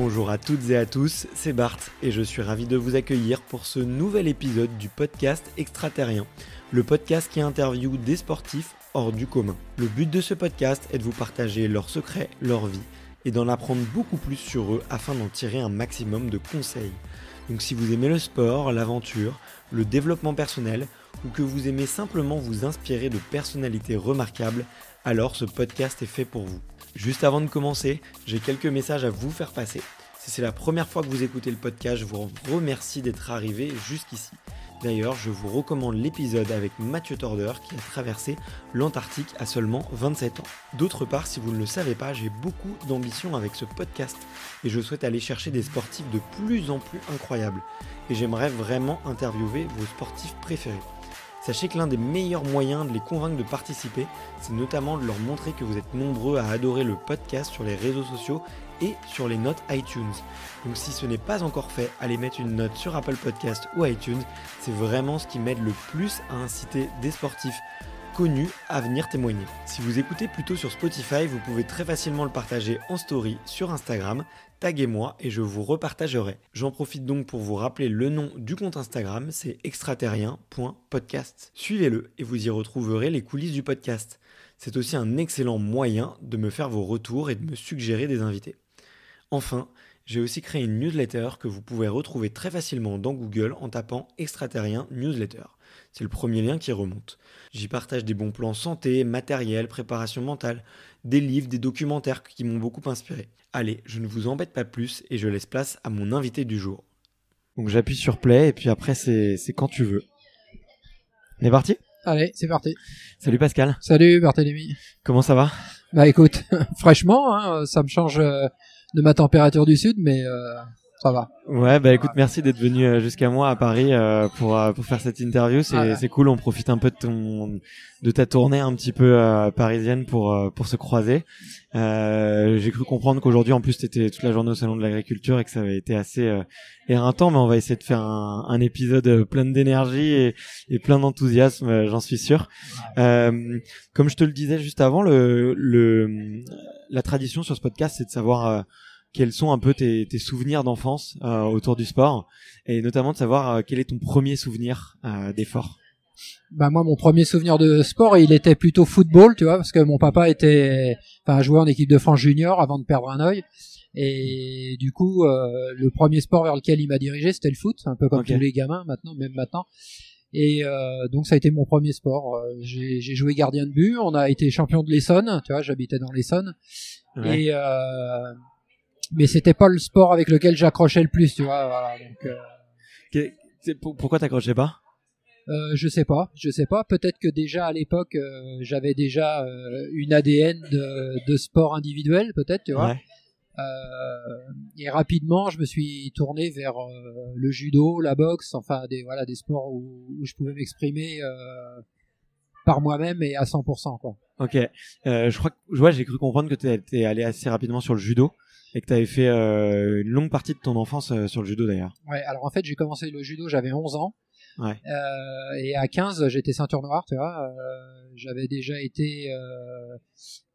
Bonjour à toutes et à tous, c'est Bart et je suis ravi de vous accueillir pour ce nouvel épisode du podcast Extraterrien, le podcast qui interviewe des sportifs hors du commun. Le but de ce podcast est de vous partager leurs secrets, leur vie et d'en apprendre beaucoup plus sur eux afin d'en tirer un maximum de conseils. Donc si vous aimez le sport, l'aventure, le développement personnel ou que vous aimez simplement vous inspirer de personnalités remarquables, alors ce podcast est fait pour vous. Juste avant de commencer, j'ai quelques messages à vous faire passer. Si c'est la première fois que vous écoutez le podcast, je vous remercie d'être arrivé jusqu'ici. D'ailleurs, je vous recommande l'épisode avec Mathieu Torder qui a traversé l'Antarctique à seulement 27 ans. D'autre part, si vous ne le savez pas, j'ai beaucoup d'ambition avec ce podcast et je souhaite aller chercher des sportifs de plus en plus incroyables. Et j'aimerais vraiment interviewer vos sportifs préférés. Sachez que l'un des meilleurs moyens de les convaincre de participer, c'est notamment de leur montrer que vous êtes nombreux à adorer le podcast sur les réseaux sociaux et sur les notes iTunes. Donc si ce n'est pas encore fait, allez mettre une note sur Apple Podcast ou iTunes, c'est vraiment ce qui m'aide le plus à inciter des sportifs connus à venir témoigner. Si vous écoutez plutôt sur Spotify, vous pouvez très facilement le partager en story sur Instagram, taguez-moi et je vous repartagerai. J'en profite donc pour vous rappeler le nom du compte Instagram, c'est extraterrien.podcast. Suivez-le et vous y retrouverez les coulisses du podcast. C'est aussi un excellent moyen de me faire vos retours et de me suggérer des invités. Enfin, j'ai aussi créé une newsletter que vous pouvez retrouver très facilement dans Google en tapant Extraterrien Newsletter. C'est le premier lien qui remonte. J'y partage des bons plans santé, matériel, préparation mentale, des livres, des documentaires qui m'ont beaucoup inspiré. Allez, je ne vous embête pas plus et je laisse place à mon invité du jour. Donc j'appuie sur play et puis après c'est quand tu veux. On est parti ? Allez, c'est parti. Salut Pascal. Salut Barthélémy. Comment ça va ? Bah écoute, fraîchement, hein, ça me change de ma température du sud, mais ça va. Ouais, bah écoute, merci d'être venu jusqu'à moi à Paris pour faire cette interview. C'est cool, on profite un peu de ta tournée un petit peu parisienne pour se croiser. J'ai cru comprendre qu'aujourd'hui en plus t'étais toute la journée au salon de l'agriculture et que ça avait été assez éreintant, mais on va essayer de faire un épisode plein d'énergie et plein d'enthousiasme, j'en suis sûr. Comme je te le disais juste avant, la tradition sur ce podcast, c'est de savoir quels sont un peu tes souvenirs d'enfance autour du sport et notamment de savoir quel est ton premier souvenir d'effort. Bah moi, mon premier souvenir de sport, il était plutôt football, tu vois, parce que mon papa jouait en équipe de France junior avant de perdre un œil. Et du coup, le premier sport vers lequel il m'a dirigé, c'était le foot, un peu comme tous les gamins même maintenant. Et donc ça a été mon premier sport. J'ai joué gardien de but, on a été champion de l'Essonne, tu vois, j'habitais dans l'Essonne. Ouais. Et mais c'était pas le sport avec lequel j'accrochais le plus, tu vois. Voilà, donc, pourquoi t'accrochais pas ? Je sais pas. Peut-être que déjà à l'époque, j'avais déjà une ADN de sport individuel, peut-être, tu vois. Ouais. Et rapidement, je me suis tourné vers le judo, la boxe, enfin des sports où je pouvais m'exprimer par moi-même et à 100%, quoi. Ok. Je crois que j'ai cru comprendre que t'es allé assez rapidement sur le judo. Et que tu avais fait une longue partie de ton enfance sur le judo d'ailleurs. Ouais, alors en fait j'ai commencé le judo, j'avais 11 ans. Ouais. Et à 15 j'étais ceinture noire, tu vois. J'avais déjà été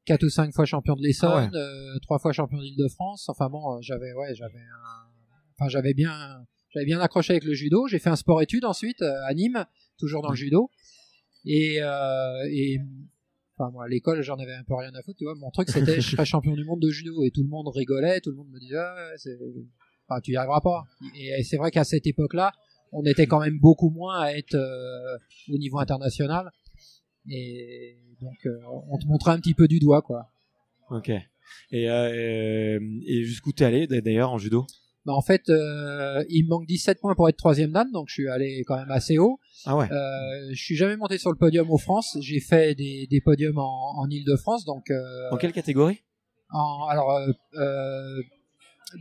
4 ou 5 fois champion de l'Essonne, 3 fois champion d'Île-de-France. Enfin bon, j'avais bien accroché avec le judo. J'ai fait un sport-études ensuite à Nîmes, toujours dans le judo. Enfin, moi, à l'école, j'en avais un peu rien à foutre, tu vois. Mon truc, c'était, je serais champion du monde de judo. Et tout le monde rigolait, tout le monde me disait, tu y arriveras pas. Et c'est vrai qu'à cette époque-là, on était quand même beaucoup moins à être au niveau international. Et donc, on te montrait un petit peu du doigt, quoi. Ok. Et jusqu'où t'es allé, d'ailleurs, en judo ? Bah, en fait, il me manque 17 points pour être 3e dan, donc je suis allé quand même assez haut. Ah ouais. Je suis jamais monté sur le podium aux France. J'ai fait des podiums en Île-de-France, donc. En quelle catégorie ?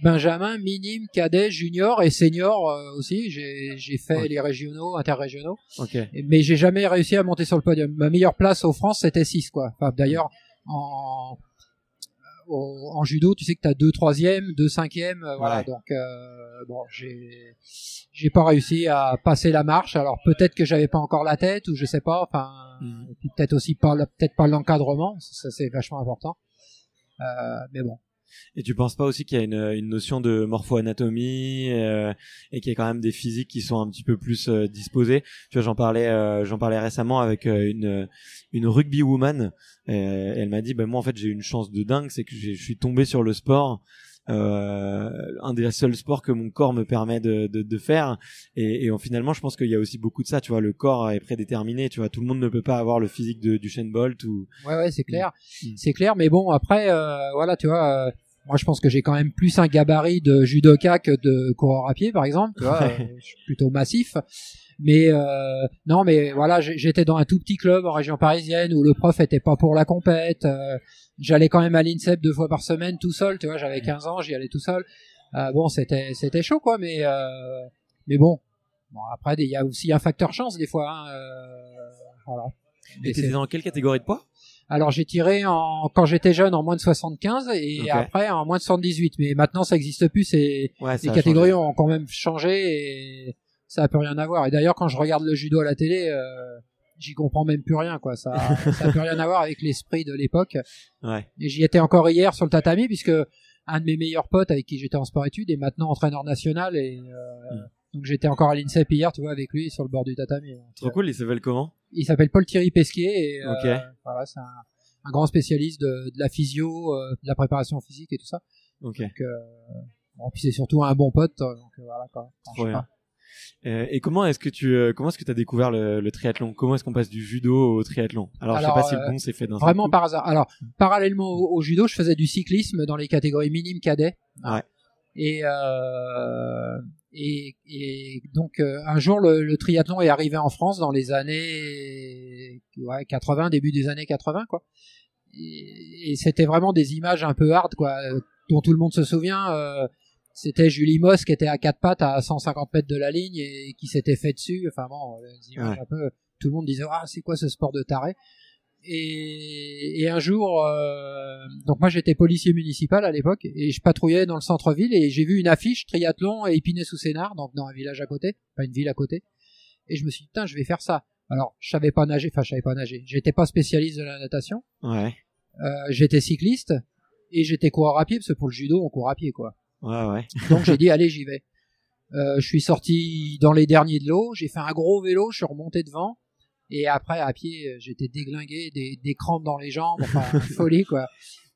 Benjamin, minime, cadet, junior et senior aussi. J'ai fait les régionaux, interrégionaux. Ok. Mais j'ai jamais réussi à monter sur le podium. Ma meilleure place aux France, c'était 6, quoi. Enfin, d'ailleurs, en judo, tu sais que t'as 2 3e, 2 5e, voilà. Ouais. Donc j'ai pas réussi à passer la marche. Alors peut-être que j'avais pas encore la tête ou je sais pas. Enfin, et puis peut-être aussi pas l'encadrement. Ça c'est vachement important. Mais bon. Et tu penses pas aussi qu'il y a une notion de morpho-anatomie et qu'il y a quand même des physiques qui sont un petit peu plus disposées. Tu vois, j'en parlais récemment avec une rugby woman. Et elle m'a dit, moi en fait j'ai une chance de dingue, c'est que je suis tombé sur le sport. Un des seuls sports que mon corps me permet de faire et finalement je pense qu'il y a aussi beaucoup de ça, tu vois, le corps est prédéterminé, tu vois, tout le monde ne peut pas avoir le physique du Usain Bolt ou ouais c'est clair. C'est clair, mais bon après voilà, tu vois, moi je pense que j'ai quand même plus un gabarit de judoka que de coureur à pied par exemple, tu vois. Je suis plutôt massif. Mais non, mais voilà, j'étais dans un tout petit club en région parisienne où le prof était pas pour la compète. J'allais quand même à l'INSEP 2 fois par semaine tout seul, tu vois, j'avais 15 ans, j'y allais tout seul. Bon, c'était chaud quoi, mais bon après il y a aussi un facteur chance des fois. Hein, voilà. Et t'étais dans quelle catégorie de poids? Alors j'ai tiré quand j'étais jeune en moins de 75 et okay. après en moins de 78. Mais maintenant ça existe plus. Les catégories ont quand même changé et ça a plus rien à voir. Et d'ailleurs quand je regarde le judo à la télé, j'y comprends même plus rien quoi. Ça a plus rien à voir avec l'esprit de l'époque. Ouais. Et j'y étais encore hier sur le tatami puisque un de mes meilleurs potes avec qui j'étais en sport-études est maintenant entraîneur national et donc j'étais encore à l'INSEP hier, tu vois, avec lui sur le bord du tatami. Trop cool. Il s'appelle comment? Il s'appelle Paul Thierry Pesquier et okay. Voilà, c'est un grand spécialiste de la physio, de la préparation physique et tout ça. Okay. Donc bon, puis c'est surtout un bon pote, donc voilà quoi. Trop bien. Et comment est-ce que tu as découvert le triathlon? Comment est-ce qu'on passe du judo au triathlon? Alors je sais pas si le bon s'est fait d'un seul vraiment coup. Par hasard. Alors parallèlement au judo, je faisais du cyclisme dans les catégories minimes cadets. Ouais. Et donc un jour le triathlon est arrivé en France dans les années 80, début des années 80 quoi. Et c'était vraiment des images un peu hard quoi, dont tout le monde se souvient. C'était Julie Moss qui était à 4 pattes à 150 mètres de la ligne et qui s'était fait dessus. Enfin bon, des images un peu, tout le monde disait c'est quoi ce sport de taré. Et un jour, donc moi j'étais policier municipal à l'époque et je patrouillais dans le centre-ville et j'ai vu une affiche triathlon et Épinay-sous-Sénard, donc dans un village à côté, pas une ville à côté. Et je me suis dit putain, je vais faire ça. Alors je savais pas nager, j'étais pas spécialiste de la natation. Ouais. J'étais cycliste et j'étais coureur à pied parce que pour le judo on court à pied quoi. Ouais. Donc j'ai dit allez j'y vais. Je suis sorti dans les derniers de l'eau, j'ai fait un gros vélo, je suis remonté devant. Et après, à pied, j'étais déglingué, des crampes dans les jambes, enfin, folie, quoi.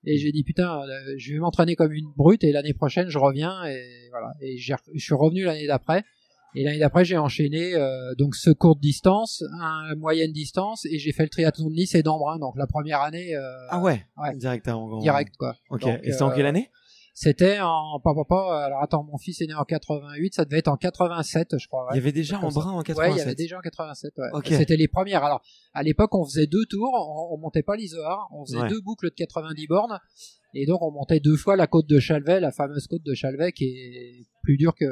Et j'ai dit, putain, je vais m'entraîner comme une brute et l'année prochaine, je reviens et voilà. Et je suis revenu l'année d'après. Et l'année d'après, j'ai enchaîné, donc, ce courte distance, moyenne distance, et j'ai fait le triathlon de Nice et d'Embrun. Donc, la première année, ah ouais. Direct, quoi. Ok. Donc, et c'était en quelle année? C'était alors attends, mon fils est né en 88, ça devait être en 87 je crois. Ouais. Il y avait déjà Embrun en 87. Ouais, il y avait déjà en 87, ouais. Okay. C'était les premières. Alors, à l'époque, on faisait 2 tours, on montait pas l'Izoard, on faisait 2 boucles de 90 bornes, et donc on montait 2 fois la côte de Chalvet, la fameuse côte de Chalvet qui est plus dure que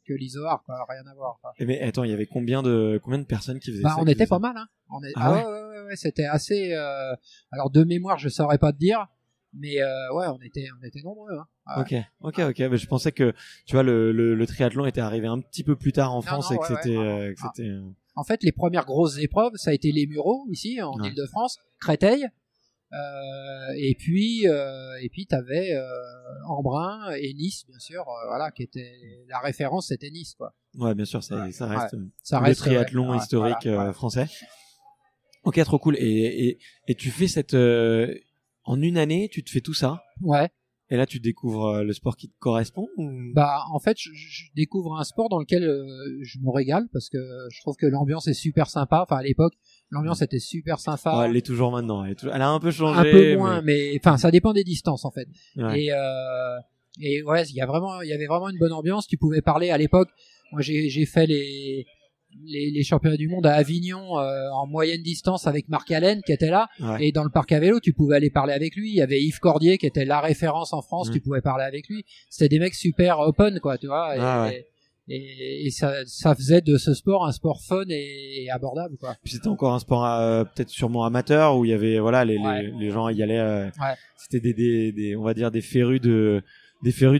l'Izoard, quoi, rien à voir. Quoi. Mais attends, il y avait combien de personnes qui faisaient ça? On était pas mal, hein. Ouais, c'était assez, alors de mémoire, je saurais pas te dire. Mais on était nombreux. Hein. Ouais. Ok. Mais je pensais que tu vois le triathlon était arrivé un petit peu plus tard en France et que c'était. En fait, les premières grosses épreuves, ça a été les Mureaux ici en Île-de-France, Créteil, et puis t'avais Embrun et Nice bien sûr, voilà, qui était la référence, c'était Nice quoi. Ouais, bien sûr, ça reste le triathlon historique français. Ok, trop cool. Et tu fais cette en une année, tu te fais tout ça. Ouais. Et là, tu découvres le sport qui te correspond ou... En fait, je découvre un sport dans lequel je me régale parce que je trouve que l'ambiance est super sympa. Enfin, à l'époque, l'ambiance était super sympa. Ouais, elle est toujours maintenant. Elle a un peu changé. Un peu moins, mais enfin, ça dépend des distances en fait. Ouais. Et ouais, il y avait vraiment une bonne ambiance. Tu pouvais parler à l'époque. Moi, j'ai fait les championnats du monde à Avignon en moyenne distance avec Marc Allen qui était là, et dans le parc à vélo tu pouvais aller parler avec lui. Il y avait Yves Cordier qui était la référence en France, tu pouvais parler avec lui. C'était des mecs super open quoi, tu vois, et ça faisait de ce sport un sport fun et abordable quoi. Puis c'était encore un sport peut-être sûrement amateur où il y avait les gens y allaient, c'était des on va dire des férus de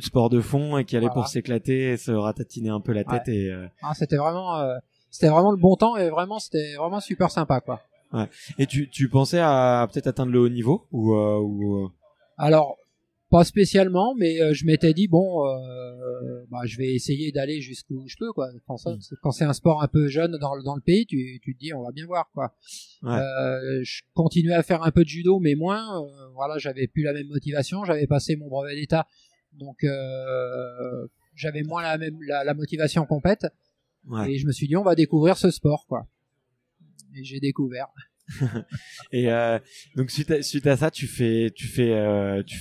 sport de fond et qui allaient pour s'éclater et se ratatiner un peu la tête et c'était vraiment le bon temps et c'était vraiment super sympa quoi. Ouais. Et tu pensais à peut-être atteindre le haut niveau ou Alors Pas spécialement, mais je m'étais dit bon, je vais essayer d'aller jusqu'où je peux, quoi. Quand c'est un sport un peu jeune dans le pays, tu te dis on va bien voir, quoi. Ouais. Je continuais à faire un peu de judo, mais moins. Voilà, j'avais plus la même motivation. J'avais passé mon brevet d'état, donc j'avais moins la motivation complète. Ouais. Et je me suis dit on va découvrir ce sport, quoi. Et j'ai découvert. Et donc suite à ça, tu fais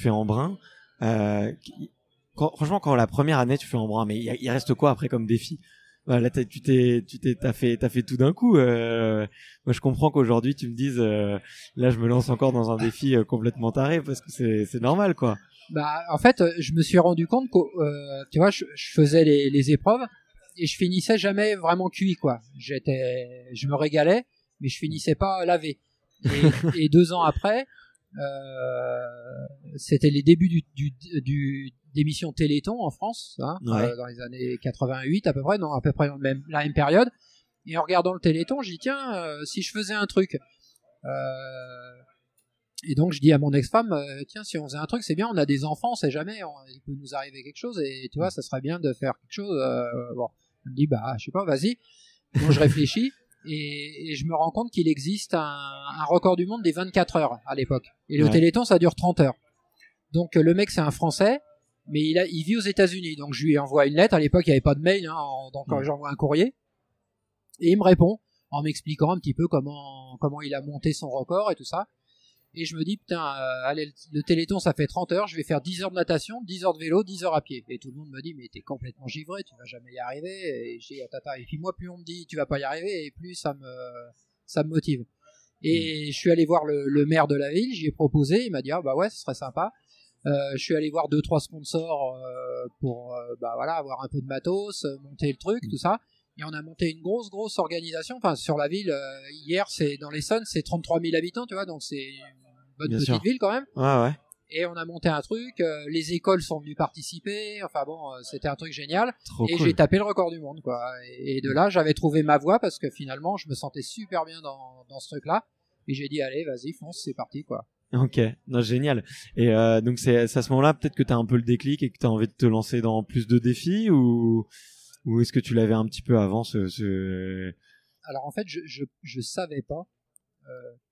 Embrun. Franchement, quand la première année tu fais Embrun, mais il reste quoi après comme défi? Là, t'as fait tout d'un coup. Moi, je comprends qu'aujourd'hui tu me dises, là, je me lance encore dans un défi complètement taré parce que c'est normal, quoi. Bah, en fait, je me suis rendu compte que, tu vois, je faisais les épreuves et je finissais jamais vraiment cuit, quoi. Je me régalais, mais je finissais pas lavé. Et 2 ans après, c'était les débuts d'émission Téléthon en France, hein, Ouais. dans les années 88 à peu près, non, à peu près la même période. Et en regardant le Téléthon, je dis tiens, si je faisais un truc. Et donc je dis à mon ex-femme, tiens, si on faisait un truc, c'est bien, on a des enfants, on sait jamais, il peut nous arriver quelque chose, et tu vois, ça serait bien de faire quelque chose. Bon, elle me dit, bah, je sais pas, vas-y. Donc je réfléchis, et je me rends compte qu'il existe un record du monde des 24 heures à l'époque. Et le Téléthon, ça dure 30 heures. Donc le mec, c'est un Français, mais il vit aux États-Unis. Donc je lui envoie une lettre. À l'époque, il n'y avait pas de mail, hein, donc j'envoie un courrier, et il me répond en m'expliquant un petit peu comment il a monté son record et tout ça. Et je me dis, putain, allez, le Téléthon, ça fait 30 heures, je vais faire 10 heures de natation, 10 heures de vélo, 10 heures à pied. Et tout le monde me dit, mais t'es complètement givré, tu vas jamais y arriver. Et j'ai tata. Et puis moi, plus on me dit, tu vas pas y arriver, et plus ça me motive. Et je suis allé voir le maire de la ville, j'y ai proposé, il m'a dit, ah bah ouais, ce serait sympa. Je suis allé voir 2-3 sponsors pour avoir un peu de matos, monter le truc, tout ça. Et on a monté une grosse organisation. Enfin, sur la ville, hier, c'est dans l'Essonne, c'est 33 000 habitants, tu vois, donc c'est une bonne petite ville quand même. Ouais. Et on a monté un truc, les écoles sont venues participer, enfin bon, c'était un truc génial. Trop et cool. J'ai tapé le record du monde, quoi. Et de là, j'avais trouvé ma voie parce que finalement, je me sentais super bien dans ce truc-là. Et j'ai dit, allez, vas-y, fonce, c'est parti, quoi. Ok, non, génial. Et donc c'est à ce moment-là peut-être que t'as un peu le déclic et que t'as envie de te lancer dans plus de défis, ou est-ce que tu l'avais un petit peu avant Alors en fait, je savais pas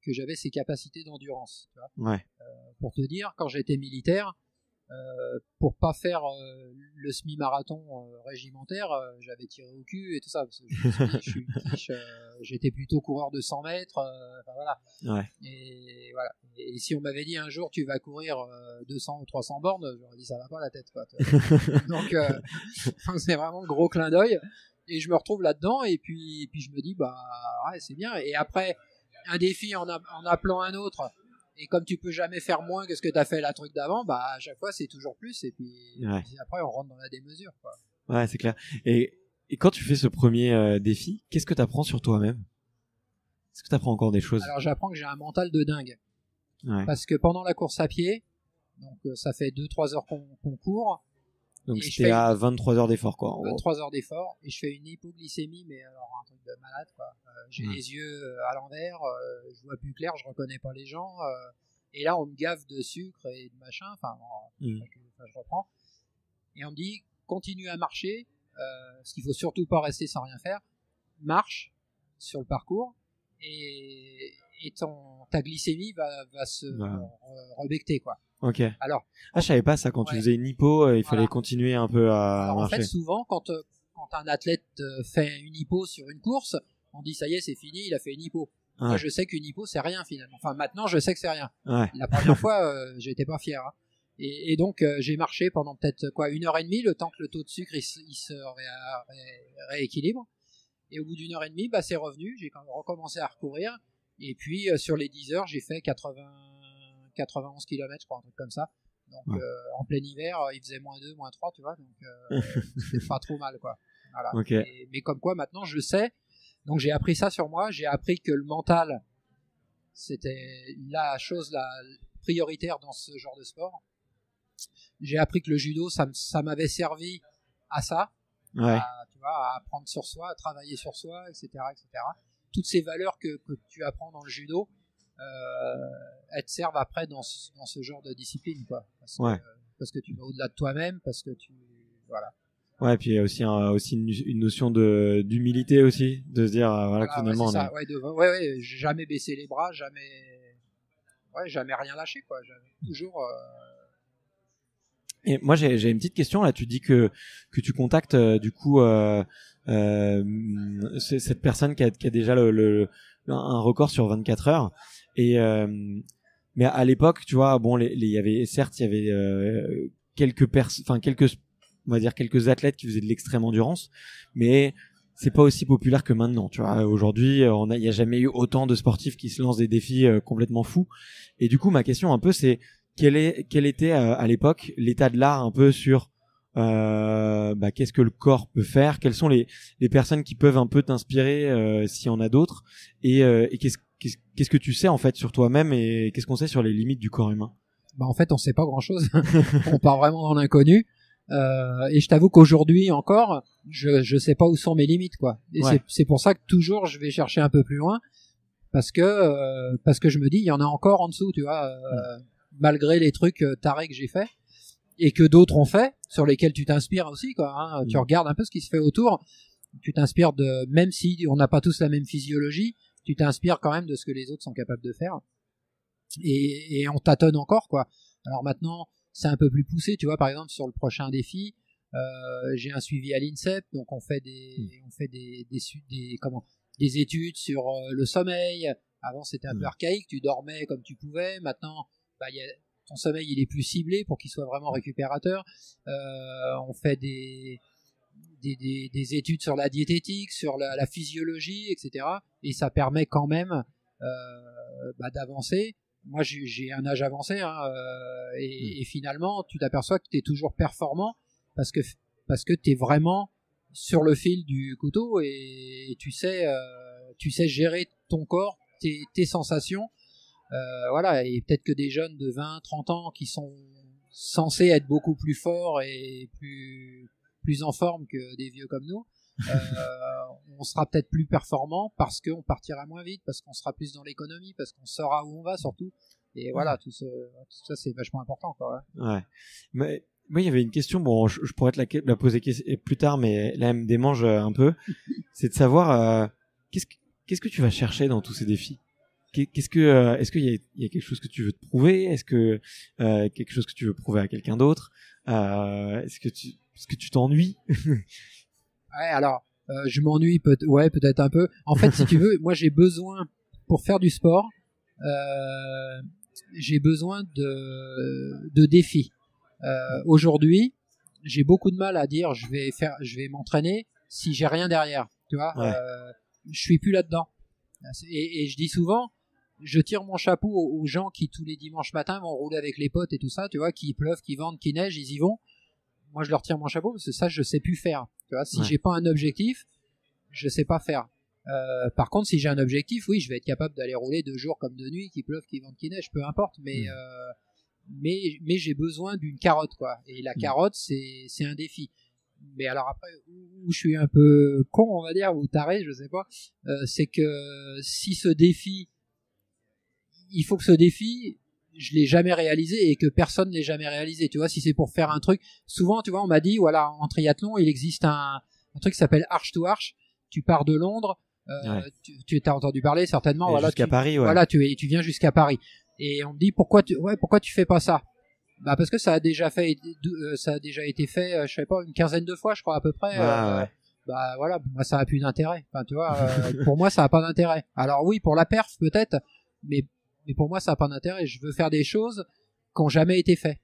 que j'avais ces capacités d'endurance. Tu vois. Ouais. Pour te dire, quand j'étais militaire, pour pas faire le semi-marathon régimentaire, j'avais tiré au cul et tout ça. Parce que je me suis dit, je suis une quiche, j'étais plutôt coureur de 100 mètres. Voilà. Ouais. Et voilà. Et si on m'avait dit un jour tu vas courir 200 ou 300 bornes, j'aurais dit ça va pas la tête, quoi. Donc c'est vraiment le gros clin d'œil. Et je me retrouve là-dedans, et puis je me dis bah ouais, c'est bien. Et après un défi en appelant un autre, et comme tu peux jamais faire moins que ce que tu as fait la truc d'avant, bah à chaque fois c'est toujours plus, et puis après on rentre dans la démesure, quoi. Ouais, c'est clair. Et quand tu fais ce premier défi, qu'est-ce que tu apprends sur toi-même? Est-ce que tu apprends encore des choses? Alors j'apprends que j'ai un mental de dingue. Ouais. Parce que pendant la course à pied, donc ça fait 2-3 heures qu'on court. Donc c'était à 23 heures d'effort, quoi. 23 heures d'effort, et je fais une hypoglycémie, mais alors un truc de malade, quoi. J'ai les yeux à l'envers, je vois plus clair, je reconnais pas les gens, et là on me gave de sucre et de machin, je reprends, et on me dit continue à marcher, parce qu'il faut surtout pas rester sans rien faire, marche sur le parcours, et ta glycémie va se rebecter, quoi. Ok. Alors, je savais pas ça. Quand tu faisais une hypo, il fallait continuer un peu à marcher. En fait, souvent, quand un athlète fait une hypo sur une course, on dit ça y est, c'est fini, il a fait une hypo. Ouais. Moi, je sais qu'une hypo, c'est rien finalement. Enfin, maintenant, je sais que c'est rien. Ouais. La première fois, j'étais pas fier. Hein. Et donc, j'ai marché pendant peut-être 1h30, le temps que le taux de sucre il se rééquilibre. Et au bout d'1 heure et demie, c'est revenu. J'ai quand même recommencé à recourir. Et puis, sur les 10 heures, j'ai fait 91 km, je crois, un truc comme ça. Donc en plein hiver, il faisait -2, -3, tu vois, donc c'était pas trop mal, quoi. Voilà. Okay. Mais comme quoi maintenant je sais, donc j'ai appris ça sur moi, j'ai appris que le mental c'était la chose la prioritaire dans ce genre de sport. J'ai appris que le judo ça m'avait servi à ça, tu vois, à apprendre sur soi, à travailler sur soi, etc., etc. Toutes ces valeurs que tu apprends dans le judo, elles te servent après dans ce genre de discipline, quoi. Parce que parce que tu vas au-delà de toi-même, parce que voilà. Ouais, puis il y a aussi une notion d'humilité aussi, de se dire voilà que finalement c'est ça. Ouais, jamais baisser les bras, jamais rien lâcher, quoi. Toujours. Et moi j'ai une petite question là. Tu dis que tu contactes du coup cette personne qui a déjà un record sur 24 heures et mais à l'époque, tu vois, bon, il y avait quelques on va dire quelques athlètes qui faisaient de l'extrême endurance, mais c'est pas aussi populaire que maintenant, tu vois. Aujourd'hui, il y a jamais eu autant de sportifs qui se lancent des défis complètement fous. Et du coup, ma question un peu, c'est quel était à l'époque l'état de l'art un peu sur qu'est-ce que le corps peut faire, quelles sont les personnes qui peuvent un peu t'inspirer s'il y en a d'autres, et qu'est-ce que tu sais en fait sur toi-même et qu'est-ce qu'on sait sur les limites du corps humain? En fait, on sait pas grand-chose. On part vraiment dans l'inconnu. Et je t'avoue qu'aujourd'hui encore, je sais pas où sont mes limites, quoi. Et c'est pour ça que toujours je vais chercher un peu plus loin, parce que je me dis il y en a encore en dessous, tu vois, malgré les trucs tarés que j'ai fait et que d'autres ont fait, sur lesquels tu t'inspires aussi, quoi. Hein. Tu regardes un peu ce qui se fait autour, tu t'inspires même si on n'a pas tous la même physiologie, tu t'inspires quand même de ce que les autres sont capables de faire. Et on tâtonne encore, quoi. Alors maintenant, c'est un peu plus poussé, tu vois. Par exemple, sur le prochain défi, j'ai un suivi à l'INSEP, donc on fait des études sur le sommeil. Avant, c'était un peu archaïque, tu dormais comme tu pouvais. Maintenant, ton sommeil, il est plus ciblé pour qu'il soit vraiment récupérateur. On fait des études sur la diététique, sur la physiologie, etc. Et ça permet quand même d'avancer. Moi, j'ai un âge avancé, hein, et finalement, tu t'aperçois que tu es toujours performant parce que tu es vraiment sur le fil du couteau et tu sais gérer ton corps, tes sensations. Voilà, et peut-être que des jeunes de 20, 30 ans qui sont censés être beaucoup plus forts et plus en forme que des vieux comme nous, on sera peut-être plus performant parce qu'on partira moins vite, parce qu'on sera plus dans l'économie, parce qu'on saura où on va surtout. Et voilà, tout ça c'est vachement important, quoi. Ouais. Mais moi, il y avait une question. Bon, je pourrais te la poser plus tard, mais là, elle me démange un peu. C'est de savoir qu'est-ce que tu vas chercher dans tous ces défis. Est-ce qu'il y a quelque chose que tu veux te prouver? Est-ce que quelque chose que tu veux prouver à quelqu'un d'autre? Est-ce que tu t'ennuies? Ouais, alors je m'ennuie peut-être un peu. En fait, si tu veux, moi j'ai besoin pour faire du sport, j'ai besoin de défis. Aujourd'hui, j'ai beaucoup de mal à dire je vais m'entraîner si j'ai rien derrière. Tu vois, je suis plus là-dedans. Et je dis souvent, je tire mon chapeau aux gens qui tous les dimanches matins vont rouler avec les potes et tout ça, tu vois, qui pleuve, qui vente, qui neige, ils y vont. Moi, je leur tire mon chapeau parce que ça, je sais plus faire. Tu vois, si j'ai pas un objectif, je sais pas faire. Par contre, si j'ai un objectif, oui, je vais être capable d'aller rouler de jour comme de nuit, qu'il pleuve, qu'il vente, qu'il neige, peu importe. Mais j'ai besoin d'une carotte, quoi. Et la carotte, c'est un défi. Mais alors après, où je suis un peu con, on va dire, ou taré, je sais pas, c'est que si ce défi, il faut que ce défi, je l'ai jamais réalisé et que personne l'ait jamais réalisé. Tu vois, si c'est pour faire un truc, souvent, tu vois, on m'a dit, voilà, en triathlon, il existe un truc qui s'appelle Arch to Arch. Tu pars de Londres, tu t'as entendu parler certainement. Voilà, jusqu'à Paris, ouais. Voilà, tu viens jusqu'à Paris. Et on me dit pourquoi tu fais pas ça? Bah parce que ça a déjà été fait, je sais pas, une quinzaine de fois, je crois à peu près. Bah voilà, moi ça a plus d'intérêt. Enfin, tu vois, pour moi ça a pas d'intérêt. Alors oui, pour la perf peut-être, mais pour moi ça a pas d'intérêt. Je veux faire des choses qui ont jamais été faites.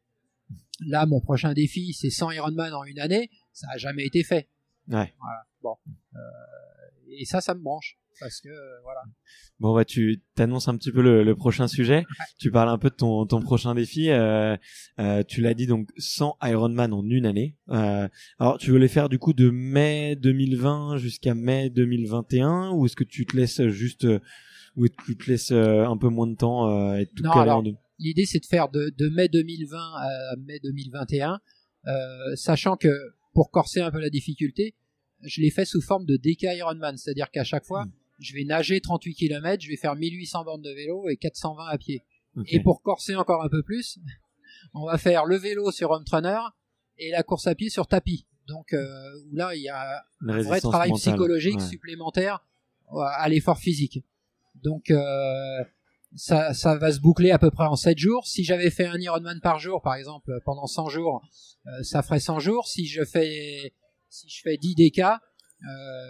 Là, mon prochain défi, c'est 100 Ironman en une année. Ça a jamais été fait. Ouais. Voilà. Bon. Et ça me branche. Parce que voilà. Bon bah tu t'annonces un petit peu le prochain sujet. Tu parles un peu de ton prochain défi. Tu l'as dit, donc 100 Ironman en une année. Alors tu veux les faire du coup de mai 2020 jusqu'à mai 2021, ou est-ce que tu te laisses juste ou tu te laisses un peu moins de temps et tout calé en deux? L'idée c'est de faire de mai 2020 à mai 2021, sachant que pour corser un peu la difficulté, je l'ai fait sous forme de DK Ironman, c'est-à-dire qu'à chaque fois je vais nager 38 km, je vais faire 1800 bornes de vélo et 420 à pied. Okay. Et pour corser encore un peu plus, on va faire le vélo sur home trainer et la course à pied sur tapis. Donc où là il y a un vrai travail mentale, psychologique supplémentaire à l'effort physique. Donc ça va se boucler à peu près en 7 jours. Si j'avais fait un Ironman par jour, par exemple, pendant 100 jours, ça ferait 100 jours. Si je fais 10 DK,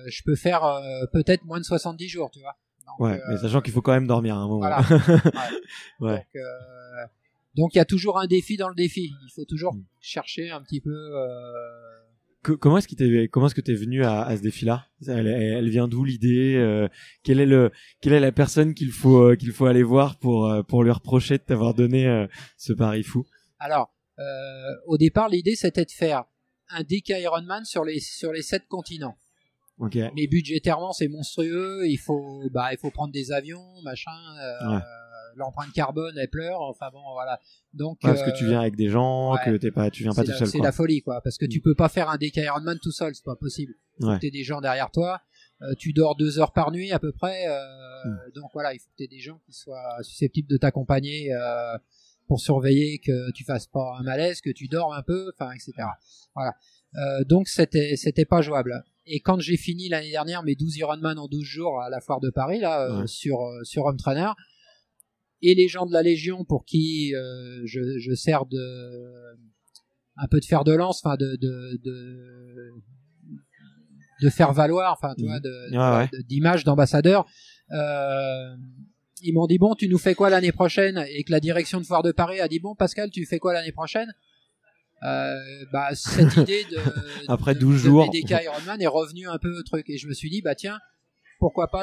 je peux faire peut-être moins de 70 jours, tu vois. Donc, mais sachant qu'il faut quand même dormir à un moment. Voilà. Ouais. Donc il y a toujours un défi dans le défi. Il faut toujours chercher un petit peu. Comment est-ce que t'es venu à ce défi-là? Elle vient d'où l'idée? Quelle est la personne qu'il faut aller voir pour lui reprocher de t'avoir donné ce pari fou? Alors, au départ, l'idée c'était de faire un DK Ironman sur les 7 continents. Okay. Mais budgétairement, c'est monstrueux. Il faut prendre des avions, machin. L'empreinte carbone, elle pleure. Enfin bon, voilà. Donc parce que tu viens avec des gens, que tu viens pas tout seul. C'est la folie, quoi. Parce que tu peux pas faire un DK Ironman tout seul, c'est pas possible. Faut que t'aies des gens derrière toi. Tu dors 2 heures par nuit à peu près. Donc voilà, il faut que t'aies des gens qui soient susceptibles de t'accompagner pour surveiller que tu fasses pas un malaise, que tu dors un peu, enfin, etc. Voilà. Donc c'était pas jouable. Et quand j'ai fini l'année dernière mes 12 Ironman en 12 jours à la foire de Paris là sur Home Trainer, et les gens de la Légion pour qui je sers un peu de fer de lance, enfin de faire valoir, enfin tu vois, d'image d'ambassadeur. Ils m'ont dit bon, tu nous fais quoi l'année prochaine? Et que la direction de foire de Paris a dit bon, Pascal, tu fais quoi l'année prochaine? Cette idée après 12 jours de BDK Ironman est revenue un peu au truc, et je me suis dit bah tiens, pourquoi pas